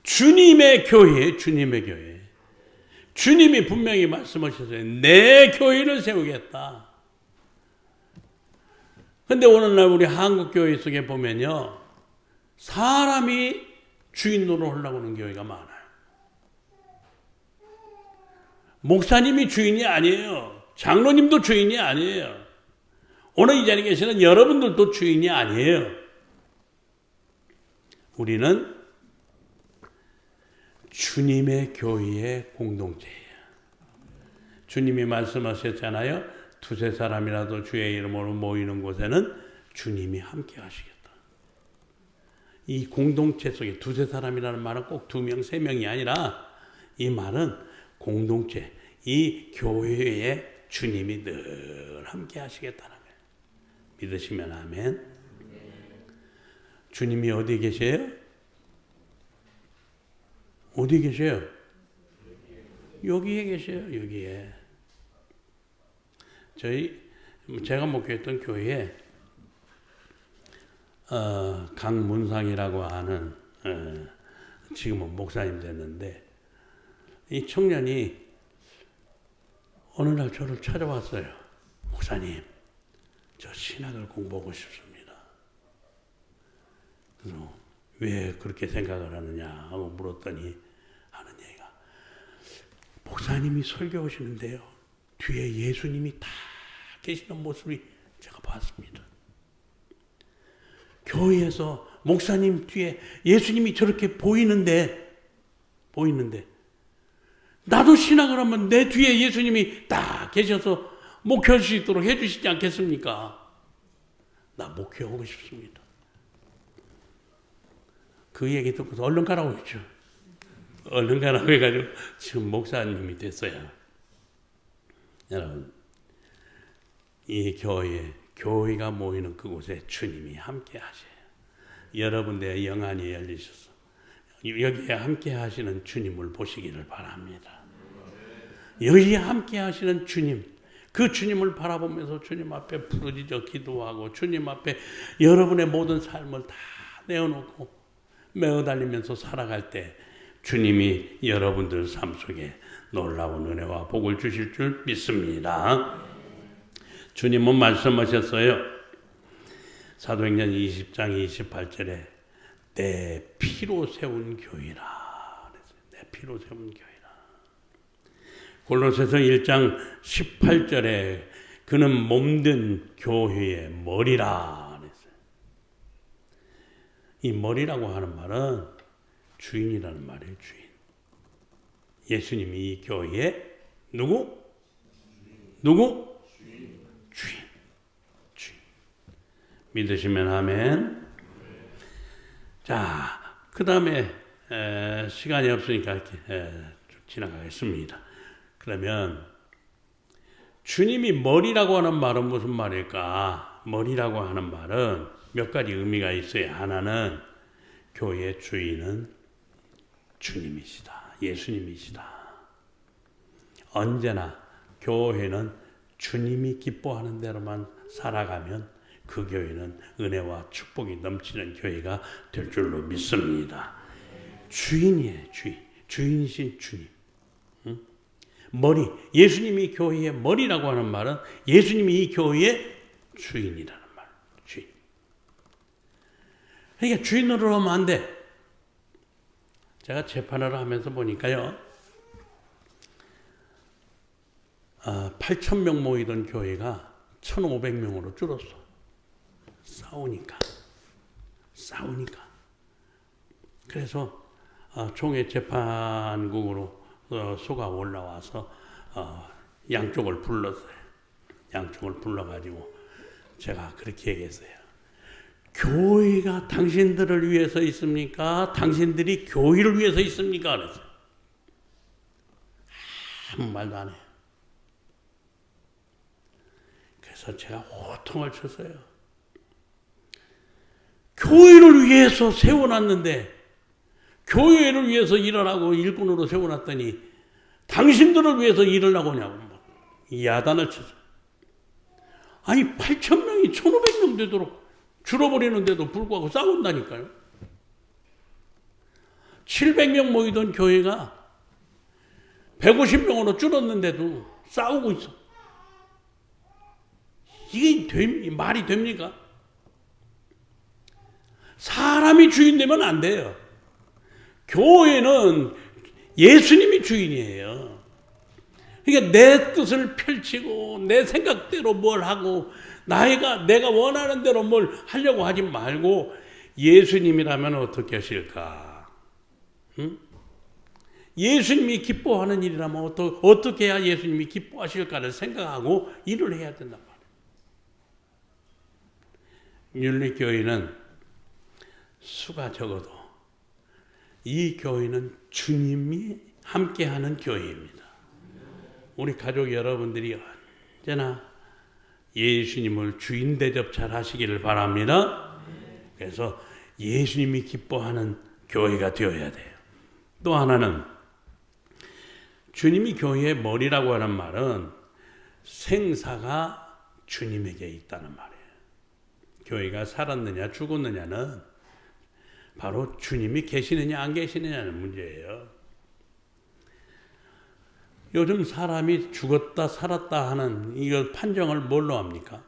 주님의 교회, 주님의 교회. 주님이 분명히 말씀하셨어요. 내 교회를 세우겠다. 근데 오늘날 우리 한국 교회 속에 보면요, 사람이 주인 노릇하려고 하는 교회가 많아요. 목사님이 주인이 아니에요. 장로님도 주인이 아니에요. 오늘 이 자리에 계시는 여러분들도 주인이 아니에요. 우리는 주님의 교회의 공동체예요. 주님이 말씀하셨잖아요. 두세 사람이라도 주의 이름으로 모이는 곳에는 주님이 함께 하시겠다. 이 공동체 속에 두세 사람이라는 말은 꼭 2명, 3명이 아니라 이 말은 공동체, 이 교회에 주님이 늘 함께 하시겠다는 거예요. 믿으시면 아멘. 주님이 어디 계세요? 어디 계세요? 여기에 계세요. 여기에. 제가 목회했던 교회에 강문상이라고 하는 지금은 목사님 됐는데, 이 청년이 어느 날 저를 찾아왔어요. 목사님, 저 신학을 공부하고 싶습니다. 그래서 왜 그렇게 생각을 하느냐 하고 물었더니 하는 얘기가, 목사님이 설교하시는데요, 뒤에 예수님이 다 계시는 모습이 제가 봤습니다. 교회에서 목사님 뒤에 예수님이 저렇게 보이는데 나도 신학을 하면 내 뒤에 예수님이 딱 계셔서 목회할 수 있도록 해주시지 않겠습니까? 나 목회하고 싶습니다. 그 얘기 듣고서 얼른 가라고 했죠. 얼른 가라고 해가지고 지금 목사님이 됐어요. 여러분, 이 교회가 모이는 그곳에 주님이 함께 하셔요. 여러분들의 영안이 열리셔서 여기에 함께 하시는 주님을 보시기를 바랍니다. 여기에 함께 하시는 주님, 그 주님을 바라보면서 주님 앞에 부르짖어 기도하고 주님 앞에 여러분의 모든 삶을 다 내어놓고 메어달리면서 살아갈 때 주님이 여러분들 삶 속에 놀라운 은혜와 복을 주실 줄 믿습니다. 주님은 말씀하셨어요. 사도행전 20장 28절에 내 피로 세운 교회라. 내 피로 세운 교회라. 골로새서 1장 18절에 그는 몸된 교회의 머리라. 이 머리라고 하는 말은 주인이라는 말이에요. 주인. 예수님이 이 교회의 누구? 주인. 믿으시면 아멘. 자, 그 다음에 시간이 없으니까 이렇게 쭉 지나가겠습니다. 그러면 주님이 머리라고 하는 말은 무슨 말일까? 머리라고 하는 말은 몇 가지 의미가 있어요. 하나는 교회의 주인은 주님이시다. 예수님이시다. 언제나 교회는 주님이 기뻐하는 대로만 살아가면 그 교회는 은혜와 축복이 넘치는 교회가 될 줄로 믿습니다. 주인이에요. 주인이신 주님. 머리. 예수님이 교회의 머리라고 하는 말은 예수님이 이 교회의 주인이라는 말. 주인. 그러니까 주인으로 하면 안 돼. 제가 재판을 하면서 보니까요, 8,000명 모이던 교회가 1,500명으로 줄었어. 싸우니까. 그래서 총회 재판국으로 소가 올라와서 양쪽을 불렀어요. 양쪽을 불러가지고 제가 그렇게 얘기했어요. 교회가 당신들을 위해서 있습니까? 당신들이 교회를 위해서 있습니까? 그랬어요. 아무 말도 안 해요. 그래서 제가 호통을 쳤어요. 교회를 위해서 세워놨는데, 교회를 위해서 일하라고 일꾼으로 세워놨더니 당신들을 위해서 일을 하고 오냐고 막 야단을 쳐서. 아니 8,000명이 1,500명 되도록 줄어버리는데도 불구하고 싸운다니까요. 700명 모이던 교회가 150명으로 줄었는데도 싸우고 있어. 이게 말이 됩니까? 사람이 주인 되면 안 돼요. 교회는 예수님이 주인이에요. 그러니까 내 뜻을 펼치고 내 생각대로 뭘 하고 내가 원하는 대로 뭘 하려고 하지 말고 예수님이라면 어떻게 하실까? 응? 예수님이 기뻐하는 일이라면 어떻게 해야 예수님이 기뻐하실까를 생각하고 일을 해야 된단 말이에요. 윤리교회는 수가 적어도 이 교회는 주님이 함께하는 교회입니다. 우리 가족 여러분들이 언제나 예수님을 주인 대접 잘 하시기를 바랍니다. 그래서 예수님이 기뻐하는 교회가 되어야 돼요. 또 하나는 주님이 교회의 머리라고 하는 말은 생사가 주님에게 있다는 말이에요. 교회가 살았느냐 죽었느냐는 바로 주님이 계시느냐 안 계시느냐는 문제예요. 요즘 사람이 죽었다 살았다 하는 이걸 판정을 뭘로 합니까?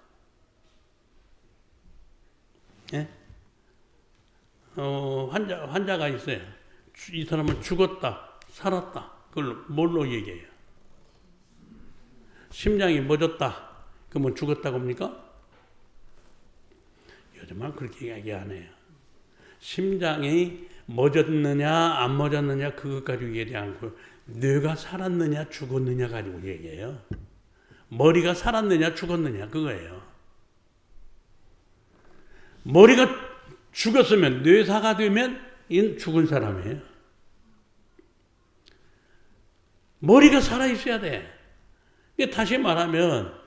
예? 환자가 있어요. 이 사람은 죽었다 살았다 그걸 뭘로 얘기해요? 심장이 멎었다 그러면 죽었다고 합니까? 요즘은 그렇게 이야기 안 해요. 심장이 멎었느냐 안 멎었느냐 그것 가지고 얘기하지 않고 뇌가 살았느냐 죽었느냐 가지고 얘기해요. 머리가 살았느냐 죽었느냐 그거예요. 머리가 죽었으면 뇌사가 되면 이는 죽은 사람이에요. 머리가 살아있어야 돼. 다시 말하면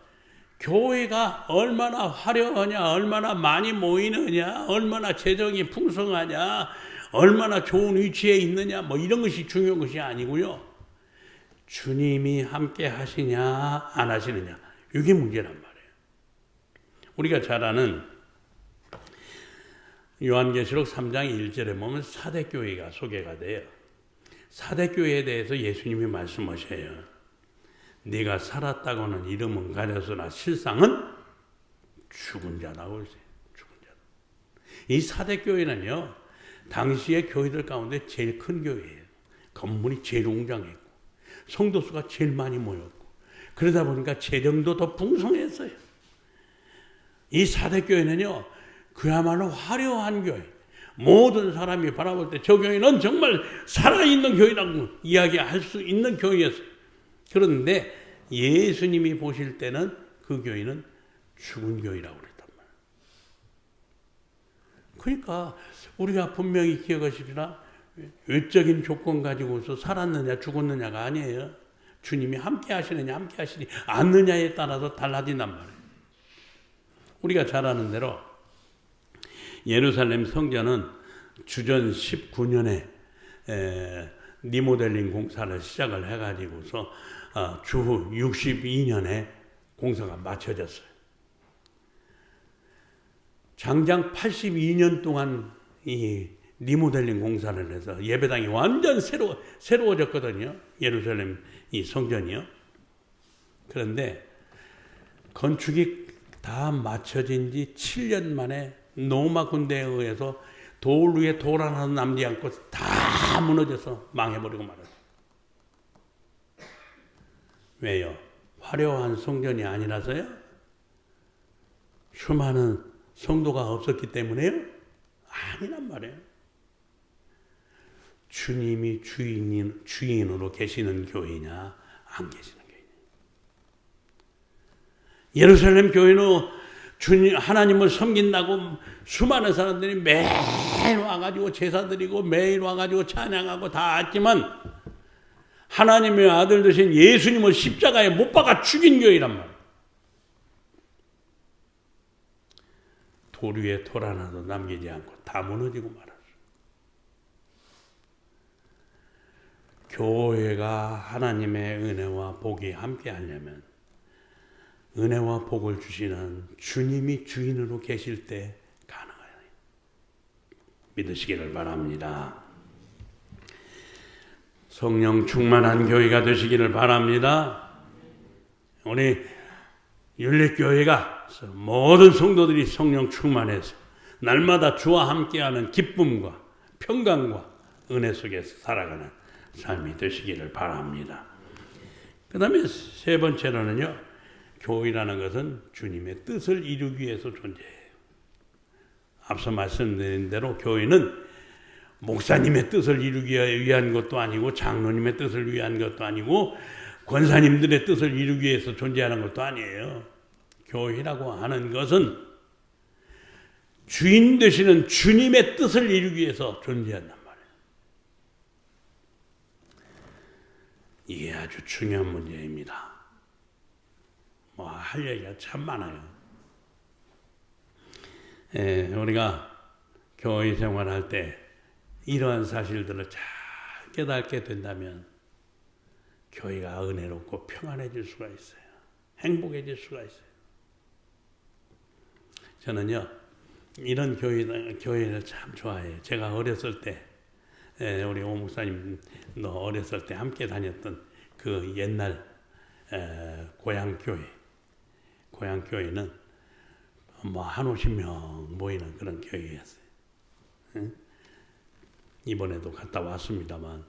교회가 얼마나 화려하냐, 얼마나 많이 모이느냐, 얼마나 재정이 풍성하냐, 얼마나 좋은 위치에 있느냐, 뭐 이런 것이 중요한 것이 아니고요. 주님이 함께 하시냐, 안 하시느냐. 이게 문제란 말이에요. 우리가 잘 아는 요한계시록 3장 1절에 보면 사대교회가 소개가 돼요. 사대교회에 대해서 예수님이 말씀하셔요. 네가 살았다고는 이름은 가졌으나 실상은 죽은 자라고 했어요. 죽은 자. 이 사대교회는요, 당시의 교회들 가운데 제일 큰 교회예요. 건물이 제일 웅장했고, 성도수가 제일 많이 모였고, 그러다 보니까 재정도 더 풍성했어요. 이 사대교회는요, 그야말로 화려한 교회. 모든 사람이 바라볼 때 저 교회는 정말 살아있는 교회라고 이야기할 수 있는 교회였어요. 그런데 예수님이 보실 때는 그 교회는 죽은 교회라고 그랬단 말이에요. 그러니까 우리가 분명히 기억하십시다. 외적인 조건 가지고서 살았느냐 죽었느냐가 아니에요. 주님이 함께 하시느냐 함께 하시지 않느냐에 따라서 달라진단 말이에요. 우리가 잘 아는 대로 예루살렘 성전은 주전 19년에 리모델링 공사를 시작을 해가지고서 주후 62년에 공사가 마쳐졌어요. 장장 82년 동안 이 리모델링 공사를 해서 예배당이 완전 새로워졌거든요. 예루살렘 이 성전이요. 그런데 건축이 다 마쳐진 지 7년 만에 로마 군대에 의해서 돌 위에 돌 하나 남지 않고 다 무너져서 망해버리고 말았어요. 왜요? 화려한 성전이 아니라서요? 수많은 성도가 없었기 때문에요? 아니란 말이에요. 주님이 주인으로 계시는 교회냐 안 계시는 교회냐. 예루살렘 교회는 하나님을 섬긴다고 수많은 사람들이 매일 와가지고 제사 드리고 매일 와가지고 찬양하고 다 했지만 하나님의 아들 되신 예수님을 십자가에 못 박아 죽인 교회란 말이에요. 돌 위에 돌 하나도 남기지 않고 다 무너지고 말았어. 교회가 하나님의 은혜와 복이 함께 하려면 은혜와 복을 주시는 주님이 주인으로 계실 때 가능해요. 믿으시기를 바랍니다. 성령 충만한 교회가 되시기를 바랍니다. 우리 윤리교회가 모든 성도들이 성령 충만해서 날마다 주와 함께하는 기쁨과 평강과 은혜 속에서 살아가는 삶이 되시기를 바랍니다. 그 다음에 세 번째로는요, 교회라는 것은 주님의 뜻을 이루기 위해서 존재해요. 앞서 말씀드린 대로 교회는 목사님의 뜻을 이루기 위한 것도 아니고 장로님의 뜻을 위한 것도 아니고 권사님들의 뜻을 이루기 위해서 존재하는 것도 아니에요. 교회라고 하는 것은 주인 되시는 주님의 뜻을 이루기 위해서 존재한단 말이에요. 이게 아주 중요한 문제입니다. 뭐 할 얘기가 참 많아요. 우리가 교회 생활할 때 이러한 사실들을 잘 깨닫게 된다면 교회가 은혜롭고 평안해질 수가 있어요. 행복해질 수가 있어요. 저는요, 이런 교회를 참 좋아해요. 제가 어렸을 때, 우리 오 목사님도 어렸을 때 함께 다녔던 그 옛날 고향교회는 뭐 한 50명 모이는 그런 교회였어요. 이번에도 갔다 왔습니다만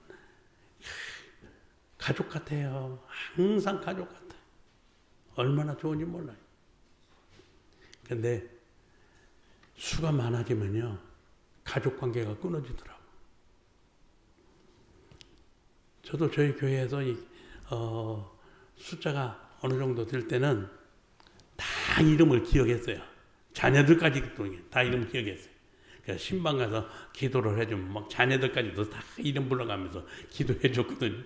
가족 같아요. 항상 가족 같아요. 얼마나 좋은지 몰라요. 근데 수가 많아지면요, 가족 관계가 끊어지더라고요. 저도 저희 교회에서 숫자가 어느 정도 될 때는 다 이름을 기억했어요. 자녀들까지도 다 이름 기억했어요. 그래서 신방 가서 기도를 해주면 막 자녀들까지도 다 이름 불러가면서 기도해 줬거든요.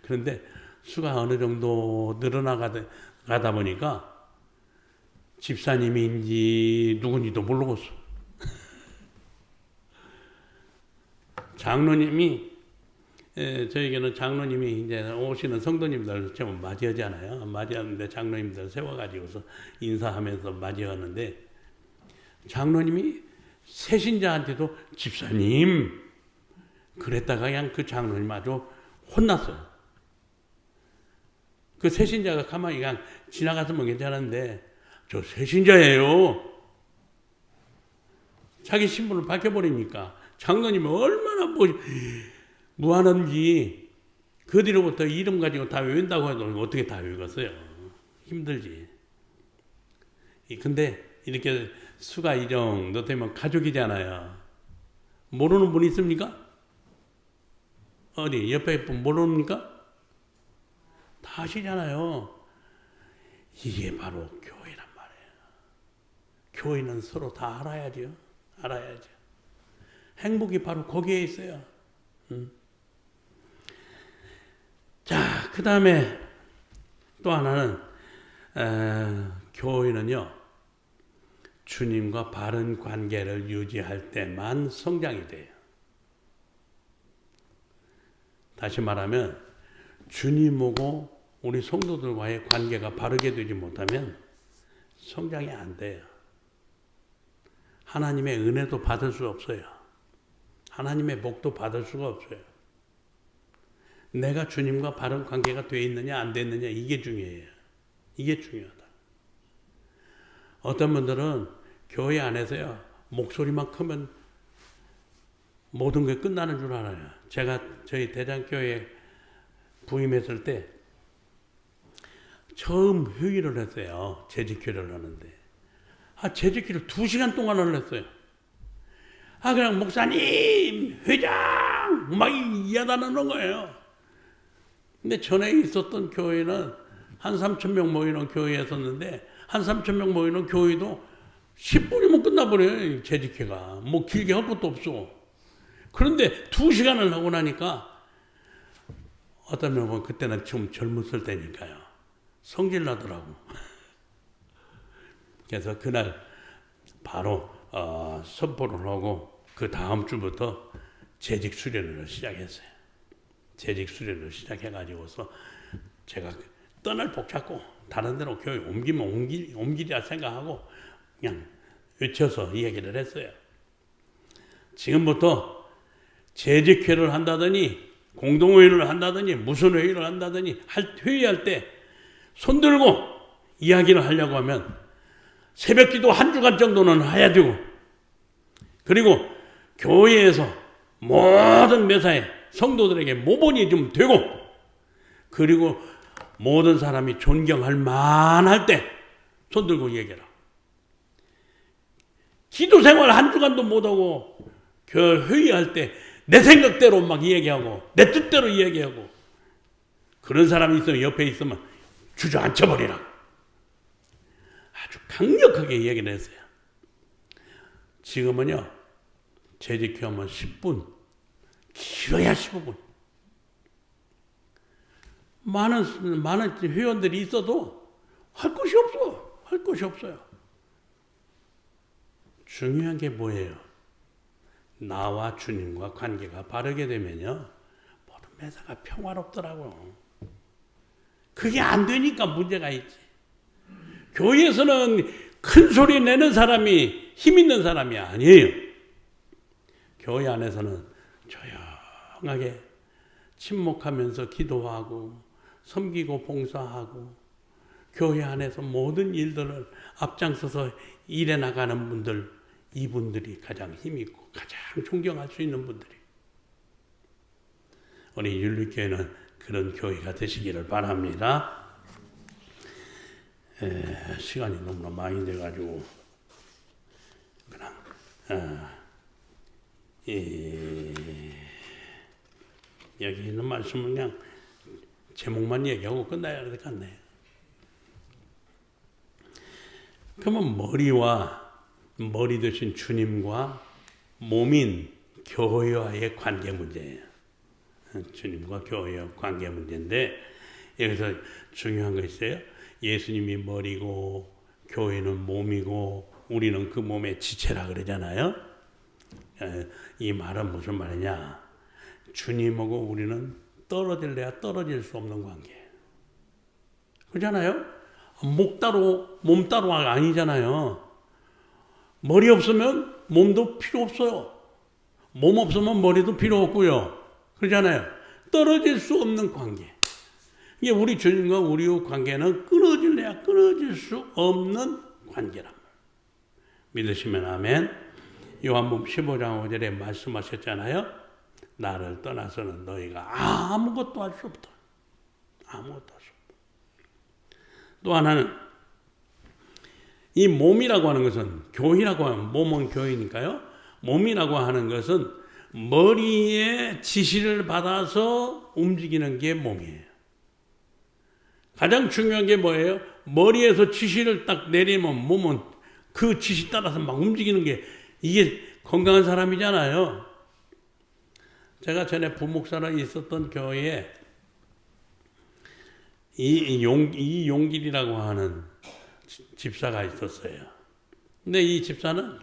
그런데 수가 어느 정도 늘어나가다 보니까 집사님인지 누군지도 모르겠어. 장로님이, 저에게는 장로님이 이제 오시는 성도님들 좀 맞이하잖아요. 맞이하는데 장로님들 세워가지고서 인사하면서 맞이하는데 장로님이 새신자한테도 집사님 그랬다가 그냥 그 장로님 아주 혼났어요. 그 새신자가 가만히 그냥 지나갔으면 괜찮은데 저 새신자예요. 자기 신분을 밝혀버리니까 장로님이 얼마나 무한한지 그 뒤로부터 이름 가지고 다 외운다고 해도 어떻게 다 외웠어요. 힘들지. 근데 이렇게 수가 이 정도 되면 가족이잖아요. 모르는 분 있습니까? 어디 옆에 분 모릅니까? 다 아시잖아요. 이게 바로 교회란 말이에요. 교회는 서로 다 알아야죠. 행복이 바로 거기에 있어요. 자, 그 다음에 또 하나는 교회는요, 주님과 바른 관계를 유지할 때만 성장이 돼요. 다시 말하면 주님하고 우리 성도들과의 관계가 바르게 되지 못하면 성장이 안 돼요. 하나님의 은혜도 받을 수 없어요. 하나님의 복도 받을 수가 없어요. 내가 주님과 바른 관계가 되어 있느냐 안 되어 있느냐, 이게 중요해요. 이게 중요하다. 어떤 분들은 교회 안에서요, 목소리만 크면 모든 게 끝나는 줄 알아요. 제가 저희 대장교회 부임했을 때 처음 회의를 했어요. 재직회를 하는데. 재직회를 2시간 동안을 했어요. 그냥 목사님, 회장, 막 이야단하는 거예요. 근데 전에 있었던 교회는 한 3,000명 모이는 교회였었는데, 한 3,000명 모이는 교회도 10분이면 끝나버려요, 재직회가. 뭐 길게 할 것도 없어. 그런데 2시간을 하고 나니까, 어떤 명은 그때는 좀 젊었을 때니까요, 성질 나더라고. 그래서 그날 바로 선포를 하고 그 다음 주부터 재직 수련을 시작했어요. 재직 수련을 시작해가지고서 제가 떠날 복 잡고 다른 데로 교회 옮기리라 생각하고 그냥 외쳐서 이야기를 했어요. 지금부터 재직회를 한다더니 공동회의를 한다더니 무슨 회의를 한다더니 회의할 때 손들고 이야기를 하려고 하면 새벽기도 1주간 정도는 해야 되고, 그리고 교회에서 모든 매사에 성도들에게 모본이 좀 되고, 그리고 모든 사람이 존경할 만할 때 손들고 얘기해라. 기도 생활 1주간도 못하고 그 회의할 때 내 생각대로 막 얘기하고 내 뜻대로 얘기하고 그런 사람이 있으면 옆에 있으면 주저앉혀버리라. 아주 강력하게 얘기를 했어요. 지금은요, 재직회하면 10분, 길어야 15분. 많은 회원들이 있어도 할 것이 없어. 할 것이 없어요. 중요한 게 뭐예요? 나와 주님과 관계가 바르게 되면요, 모든 매사가 평화롭더라고요. 그게 안 되니까 문제가 있지. 교회에서는 큰 소리 내는 사람이 힘 있는 사람이 아니에요. 교회 안에서는 조용하게 침묵하면서 기도하고 섬기고 봉사하고 교회 안에서 모든 일들을 앞장서서 일해 나가는 분들, 이분들이 가장 힘있고 가장 존경할 수 있는 분들이. 우리 윤리교회는 그런 교회가 되시기를 바랍니다. 시간이 너무나 많이 돼가지고 그냥 여기 있는 말씀은 그냥 제목만 얘기하고 끝나야 될 것 같네요. 그러면 머리 되신 주님과 몸인 교회와의 관계 문제예요. 주님과 교회와 관계 문제인데, 여기서 중요한 거 있어요. 예수님이 머리고 교회는 몸이고 우리는 그 몸의 지체라 그러잖아요. 이 말은 무슨 말이냐? 주님하고 우리는 떨어질래야 떨어질 수 없는 관계. 그렇잖아요? 목 따로 몸 따로가 아니잖아요. 머리 없으면 몸도 필요 없어요. 몸 없으면 머리도 필요 없고요. 그러잖아요. 떨어질 수 없는 관계. 이게 우리 주님과 우리의 관계는 끊어질래야 끊어질 수 없는 관계란 말이에요. 믿으시면 아멘. 요한복음 15장 5절에 말씀하셨잖아요. 나를 떠나서는 너희가 아무것도 할 수 없다. 아무것도 할 수 없다. 또 하나는 이 몸이라고 하는 것은, 교회라고 하면 몸은 교회니까요. 몸이라고 하는 것은 머리의 지시를 받아서 움직이는 게 몸이에요. 가장 중요한 게 뭐예요? 머리에서 지시를 딱 내리면 몸은 그 지시 따라서 막 움직이는 게, 이게 건강한 사람이잖아요. 제가 전에 부목사로 있었던 교회에 이용길이라고 하는 집사가 있었어요. 근데 이 집사는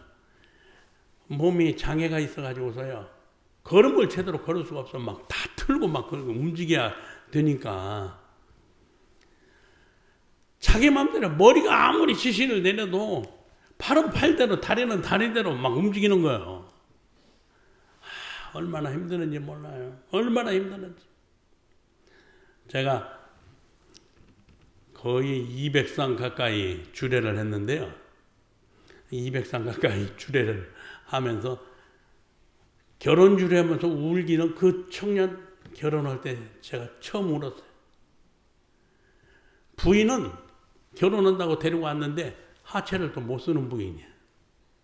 몸이 장애가 있어가지고서요, 걸음을 제대로 걸을 수가 없어. 막 다 틀고 막 움직여야 되니까 자기 마음대로 머리가 아무리 지시를 내려도 팔은 팔대로 다리는 다리대로 막 움직이는 거예요. 얼마나 힘드는지 몰라요. 얼마나 힘드는지. 제가 거의 200상 가까이 주례를 했는데요. 200상 가까이 주례를 하면서 결혼 주례하면서 울기는 그 청년 결혼할 때 제가 처음 울었어요. 부인은 결혼한다고 데리고 왔는데 하체를 또 못 쓰는 부인이에요.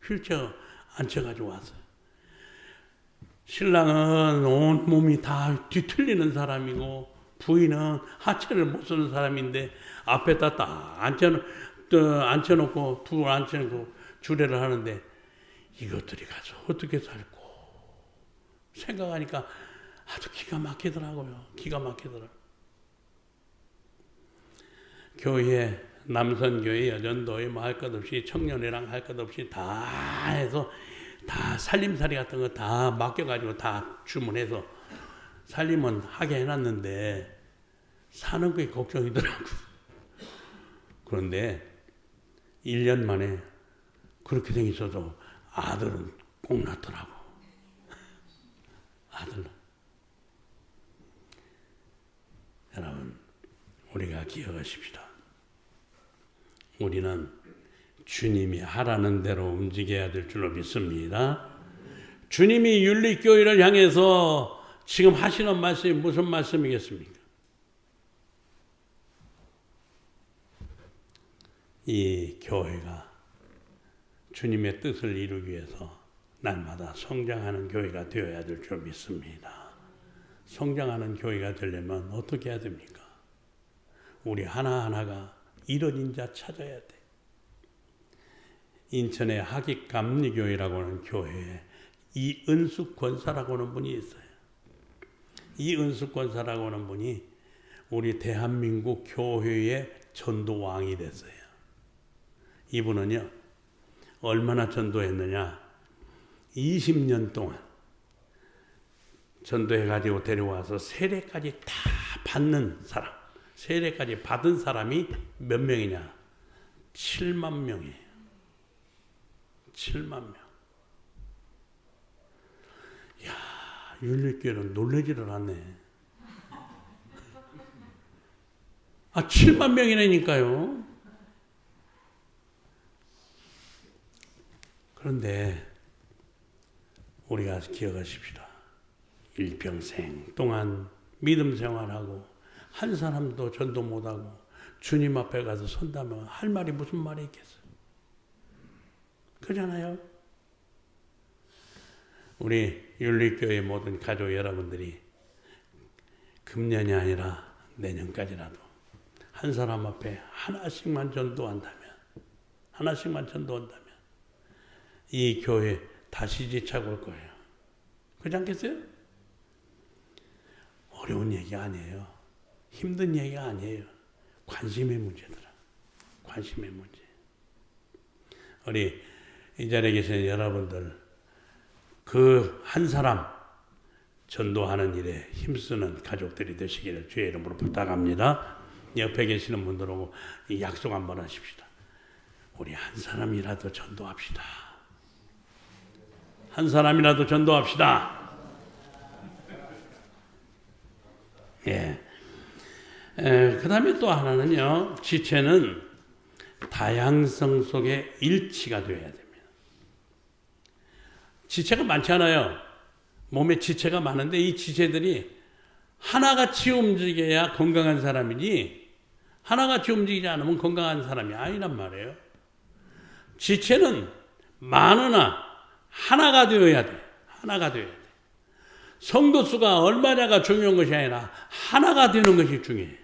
휠체어 앉혀가지고 왔어요. 신랑은 온 몸이 다 뒤틀리는 사람이고 부인은 하체를 못 쓰는 사람인데 앞에다 딱 앉혀놓고 둘 앉혀놓고 주례를 하는데 이것들이 가서 어떻게 살고 생각하니까 아주 기가 막히더라고요. 기가 막히더라고요. 교회에 남선교회, 여전도회 뭐 할 것 없이 청년회랑 할 것 없이 다 해서 다 살림살이 같은 거 다 맡겨가지고 다 주문해서 살림은 하게 해놨는데 사는 게 걱정이더라고. 그런데 1년 만에 그렇게 생겼어도 아들은 꼭 낳더라고. 아들. 여러분, 우리가 기억하십시다. 우리는 주님이 하라는 대로 움직여야 될 줄로 믿습니다. 주님이 윤리교회를 향해서 지금 하시는 말씀이 무슨 말씀이겠습니까? 이 교회가 주님의 뜻을 이루기 위해서 날마다 성장하는 교회가 되어야 될 줄 믿습니다. 성장하는 교회가 되려면 어떻게 해야 됩니까? 우리 하나하나가 이런 인자 찾아야 돼. 인천의 하깃감리교회라고 하는 교회에 이은숙 권사라고 하는 분이 있어요. 이은숙 권사라고 하는 분이 우리 대한민국 교회의 전도왕이 됐어요. 이분은요, 얼마나 전도했느냐? 20년 동안 전도해가지고 데려와서 세례까지 다 받는 사람, 세례까지 받은 사람이 몇 명이냐? 7만 명이에요. 7만 명. 이야, 윤리교회는 놀라지를 않네. 7만 명이라니까요. 그런데 우리가 기억하십시다. 일평생 동안 믿음 생활하고 한 사람도 전도 못하고 주님 앞에 가서 선다면 할 말이 무슨 말이 있겠어요? 그렇잖아요. 우리 윤리교회 모든 가족 여러분들이 금년이 아니라 내년까지라도 한 사람 앞에 하나씩만 전도한다면 이 교회 다시 지쳐올 거예요. 그렇지 않겠어요? 어려운 얘기 아니에요. 힘든 얘기가 아니에요. 관심의 문제더라. 관심의 문제. 우리 이 자리에 계신 여러분들 그 한 사람 전도하는 일에 힘쓰는 가족들이 되시기를 주의 이름으로 부탁합니다. 옆에 계시는 분들하고 약속 한번 하십시다. 우리 한 사람이라도 전도합시다. 한 사람이라도 전도합시다. 예. 그 다음에 또 하나는요, 지체는 다양성 속에 일치가 되어야 됩니다. 지체가 많잖아요. 몸에 지체가 많은데 이 지체들이 하나같이 움직여야 건강한 사람이지 하나같이 움직이지 않으면 건강한 사람이 아니란 말이에요. 지체는 많으나 하나가 되어야 돼. 하나가 되어야 돼. 성도 수가 얼마냐가 중요한 것이 아니라 하나가 되는 것이 중요해.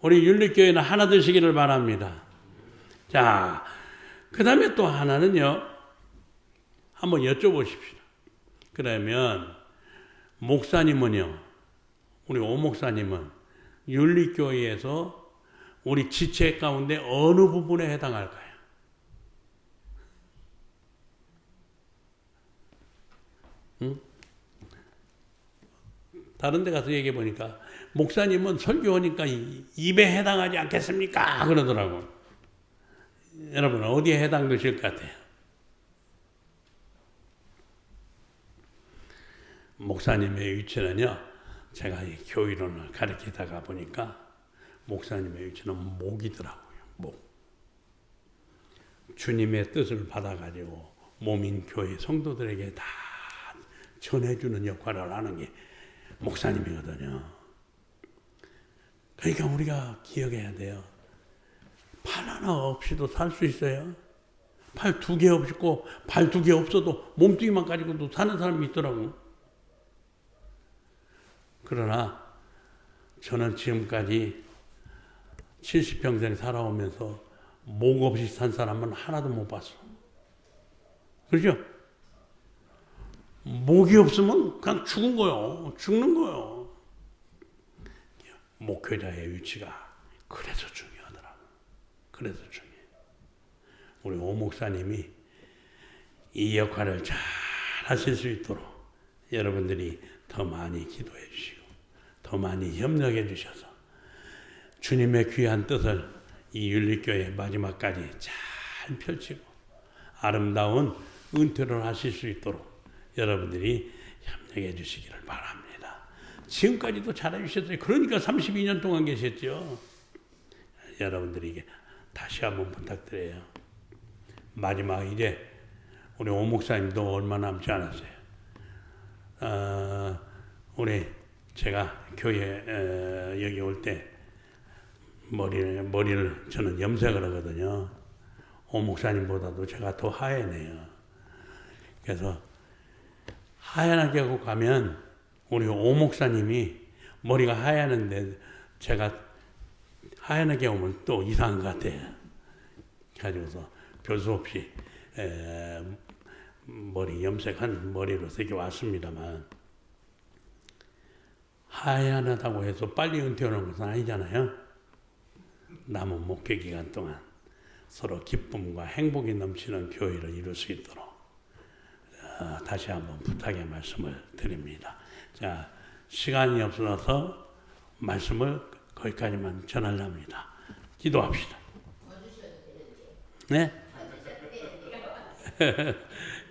우리 윤리교회는 하나 되시기를 바랍니다. 자, 그 다음에 또 하나는요, 한번 여쭤보십시오. 그러면 목사님은요, 우리 오 목사님은 윤리교회에서 우리 지체 가운데 어느 부분에 해당할까요? 응? 다른 데 가서 얘기해 보니까 목사님은 설교하니까 입에 해당하지 않겠습니까? 그러더라고. 여러분 어디에 해당되실 것 같아요? 목사님의 위치는요, 제가 이 교이론을 가르치다가 보니까 목사님의 위치는 목이더라고요. 목. 주님의 뜻을 받아가지고 몸인 교회 성도들에게 다 전해주는 역할을 하는 게 목사님이거든요. 그러니까 우리가 기억해야 돼요. 팔 하나 없이도 살 수 있어요. 팔 2개 없고 발 2개 없어도 몸뚱이만 가지고도 사는 사람이 있더라고. 그러나 저는 지금까지 70평생 살아오면서 목 없이 산 사람은 하나도 못 봤어. 그렇죠? 목이 없으면 그냥 죽은 거요. 죽는 거요. 목회자의 위치가 그래서 중요하더라. 그래서 중요해요. 우리 오 목사님이 이 역할을 잘 하실 수 있도록 여러분들이 더 많이 기도해 주시고 더 많이 협력해 주셔서 주님의 귀한 뜻을 이 윤리교회 마지막까지 잘 펼치고 아름다운 은퇴를 하실 수 있도록 여러분들이 협력해 주시기를 바랍니다. 지금까지도 잘해 주셨어요. 그러니까 32년 동안 계셨죠. 여러분들에게 다시 한번 부탁드려요. 마지막 이제 우리 오 목사님도 얼마 남지 않았어요. 우리 제가 교회 여기 올 때 머리를 저는 염색을 하거든요. 오 목사님보다도 제가 더 하얘네요. 그래서 하얀하게 하고 가면 우리 오 목사님이 머리가 하얘는데 제가 하얀하게 오면 또 이상한 것 같아요. 가지고서 별 수 없이 머리 염색한 머리로서 이렇게 왔습니다만 하얀하다고 해서 빨리 은퇴하는 것은 아니잖아요. 남은 목회 기간 동안 서로 기쁨과 행복이 넘치는 교회를 이룰 수 있도록 다시 한번 부탁의 말씀을 드립니다. 자, 시간이 없어서 말씀을 거기까지만 전하렵니다. 기도합시다. 네?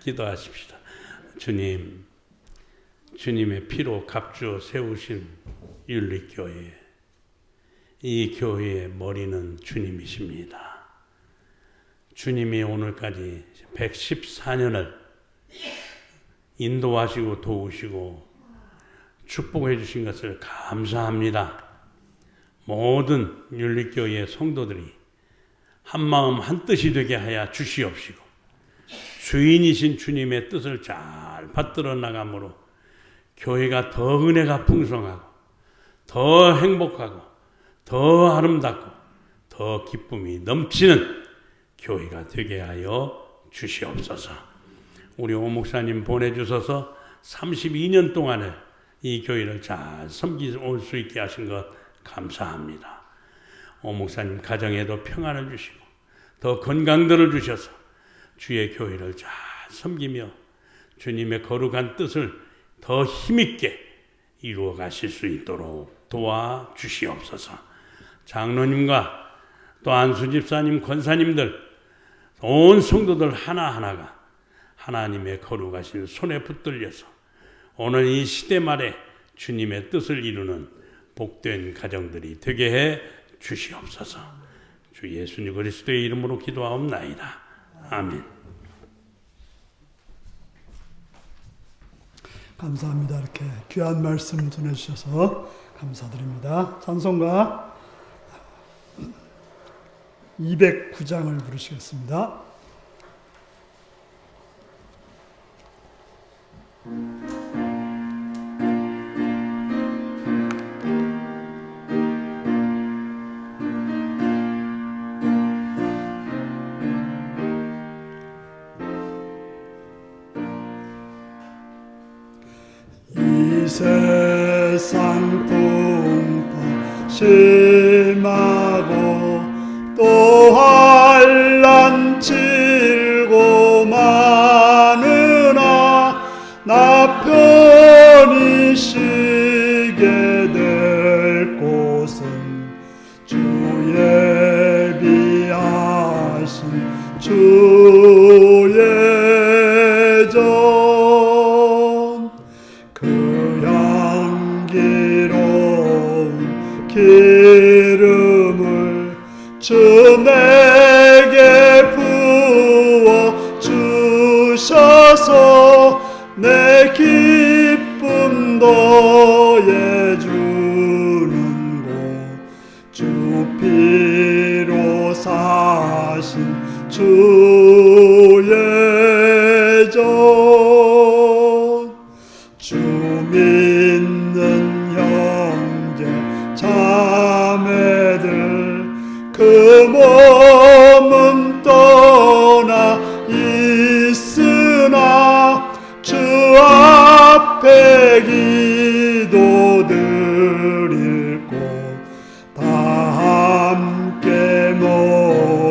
기도하십시다. 주님, 주님의 피로 값주어 세우신 윤리교회, 이 교회의 머리는 주님이십니다. 주님이 오늘까지 114년을 인도하시고 도우시고 축복해 주신 것을 감사합니다. 모든 윤리교회의 성도들이 한마음 한뜻이 되게 하여 주시옵시고 주인이신 주님의 뜻을 잘 받들어 나감으로 교회가 더 은혜가 풍성하고 더 행복하고 더 아름답고 더 기쁨이 넘치는 교회가 되게 하여 주시옵소서. 우리 오 목사님 보내주셔서 32년 동안을 이 교회를 잘 섬길 수 있게 하신 것 감사합니다. 오 목사님 가정에도 평안을 주시고 더 건강들을 주셔서 주의 교회를 잘 섬기며 주님의 거룩한 뜻을 더 힘있게 이루어 가실 수 있도록 도와주시옵소서. 장로님과 또 안수 집사님, 권사님들, 온 성도들 하나하나가 하나님의 거룩하신 손에 붙들려서 오늘 이 시대 말에 주님의 뜻을 이루는 복된 가정들이 되게 해 주시옵소서. 주 예수님 그리스도의 이름으로 기도하옵나이다. 아멘. 감사합니다. 이렇게 귀한 말씀 전해주셔서 감사드립니다. 찬송가 209장을 부르시겠습니다. 이 세상 풍파 심하고 또 환난 질고 많으나 나 편히 쉬게 될 곳은 주 예비하신 주의 전 그 향기로운 기름을 주 내게 부어 주셔서 내 기쁨 더해주는 곳 주 피로 사신 주의 전 주 믿는 형제 자매들 그 몸은 떠나 있으나 주 앞에 기도 드릴 곳 다 함께 모여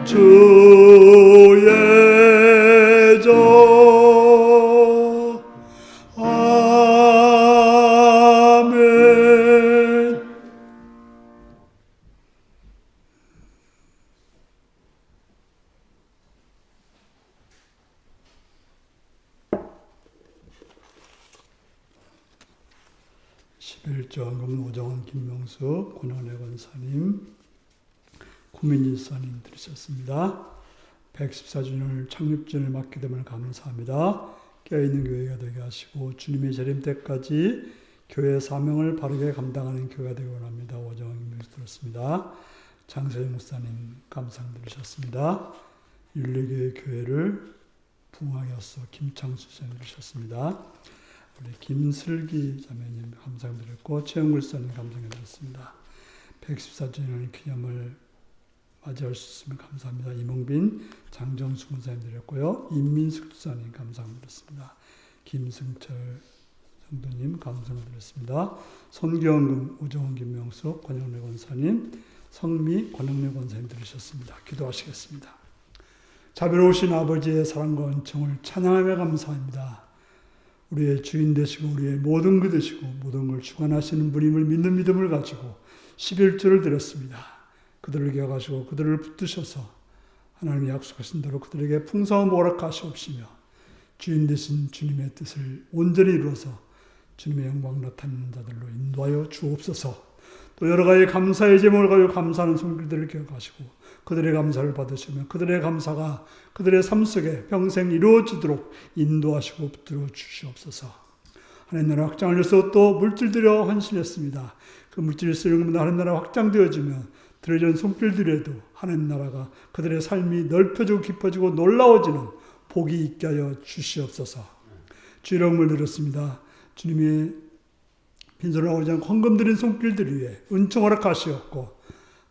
주의 종 아멘. 십일조한금 오정원 김명수 권한의 권사님 구민일사님 들으셨습니다. 114주년을 창립주년을 맞게 됨을 감사합니다. 깨어있는 교회가 되게 하시고 주님의 재림 때까지 교회 사명을 바르게 감당하는 교회가 되기 원합니다. 오정원 김명수 들었습니다. 장서영 목사님 감상 들으셨습니다. 윤리교회 교회를 부흥하게 하소서 김창수 쌤 들으셨습니다. 우리 김슬기 자매님 감상드렸고 최영글 사님 감상해드렸습니다. 114주년 기념을 맞이할 수 있으면 감사합니다. 이몽빈, 장정수 군사님 드렸고요. 임민숙 주사님 감상드렸습니다. 김승철 성도님 감상드렸습니다. 손기원금, 우정원 김명수, 권영래 권사님, 성미, 권영래 권사님 들으셨습니다. 기도하시겠습니다. 자비로우신 아버지의 사랑과 은총을 찬양하며 감사합니다. 우리의 주인 되시고 우리의 모든 것 되시고 모든 걸 주관하시는 분임을 믿는 믿음을 가지고 11조를 드렸습니다. 그들을 기억하시고 그들을 붙드셔서 하나님이 약속하신 대로 그들에게 풍성한 복을 하시옵시며 주인 되신 주님의 뜻을 온전히 이루어서 주님의 영광 나타내는 자들로 인도하여 주옵소서. 또 여러 가지 감사의 제목을 가지고 감사하는 손길들을 기억하시고 그들의 감사를 받으시며 그들의 감사가 그들의 삶 속에 평생 이루어지도록 인도하시고 붙들어 주시옵소서. 하나님 나라 확장을 위해서 또 물질들여 헌신했습니다. 그 물질을 쓰는 것보다 하나님 나라 확장되어지며 들어진 손길들에도 하나님 나라가 그들의 삶이 넓혀지고 깊어지고 놀라워지는 복이 있게 하여 주시옵소서. 주의 이름을 드렸습니다. 주님이 빈손으로 오지 않고 헌금 드린 손길들 위에 은총 허락하시옵고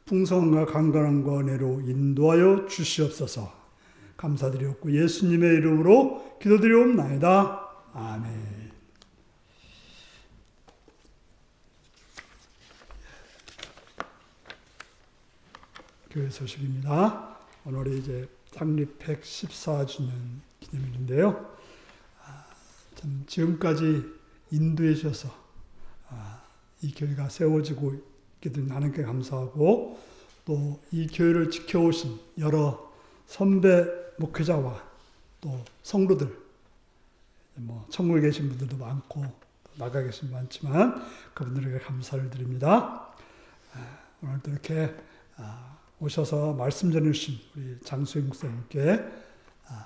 풍성함과 강건함과 은혜로 인도하여 주시옵소서. 감사드리옵고 예수님의 이름으로 기도드리옵나이다. 아멘. 교회 소식입니다. 오늘이 이제 창립 114주년 기념일인데요. 참 지금까지 인도해 주셔서 이 교회가 세워지고 있게 된 하나님께 감사하고 또 이 교회를 지켜오신 여러 선배 목회자와 또 성도들, 천국에 계신 분들도 많고 나가 계신 분 많지만 그분들에게 감사를 드립니다. 오늘도 이렇게 오셔서 말씀 전해주신 우리 장수영 목사님께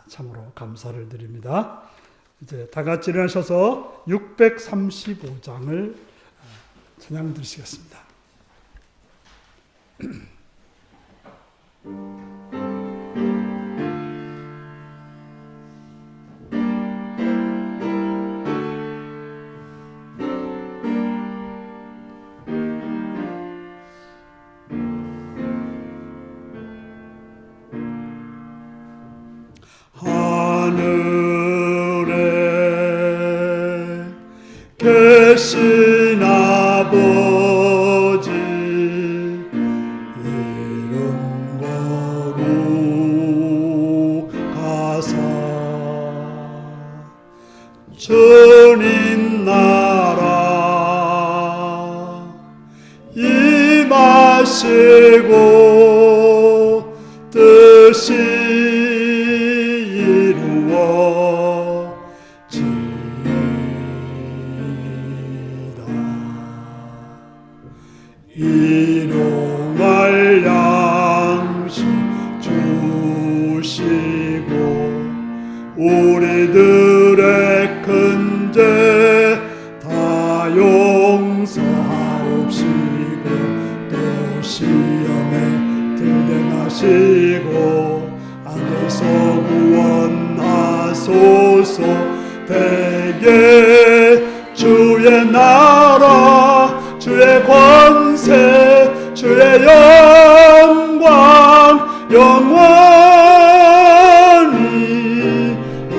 참으로 감사를 드립니다. 이제 다 같이 일어나셔서 635장을 찬양 드리시겠습니다. 하늘에 계신 아버지 이름 거룩하사 주님 나라 임하시고 뜻이 일용할 양식 주시고 우리들의 큰 죄 다 용서하옵시고 또 시험에 들게 마시고 악에서 구원하소서. 대개 주의 나라 주의 권세 주의 영광 영원히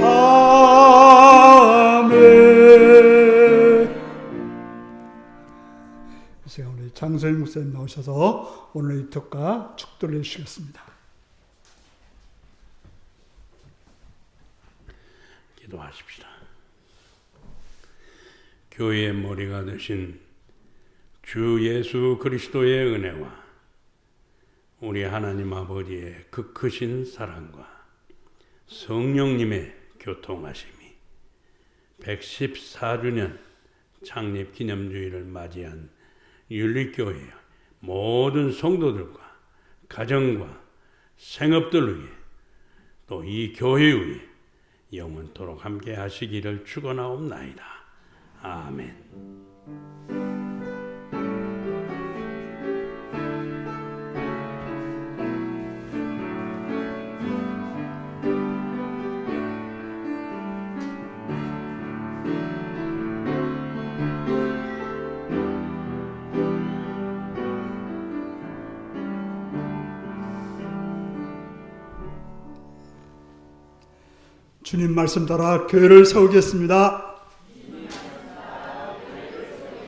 아멘. 이 시간 우리 장소영 목사님 나오셔서 오늘 이 특가 축도를 해주시겠습니다. 기도하십시다. 교회의 머리가 되신 주 예수 그리스도의 은혜와 우리 하나님 아버지의 그 크신 사랑과 성령님의 교통하심이 114주년 창립 기념주의를 맞이한 윤리교회의 모든 성도들과 가정과 생업들 위해 또 이 교회 위에 영원토록 함께 하시기를 축원하옵나이다. 아멘. 주님 말씀 따라 교회를 세우겠습니다.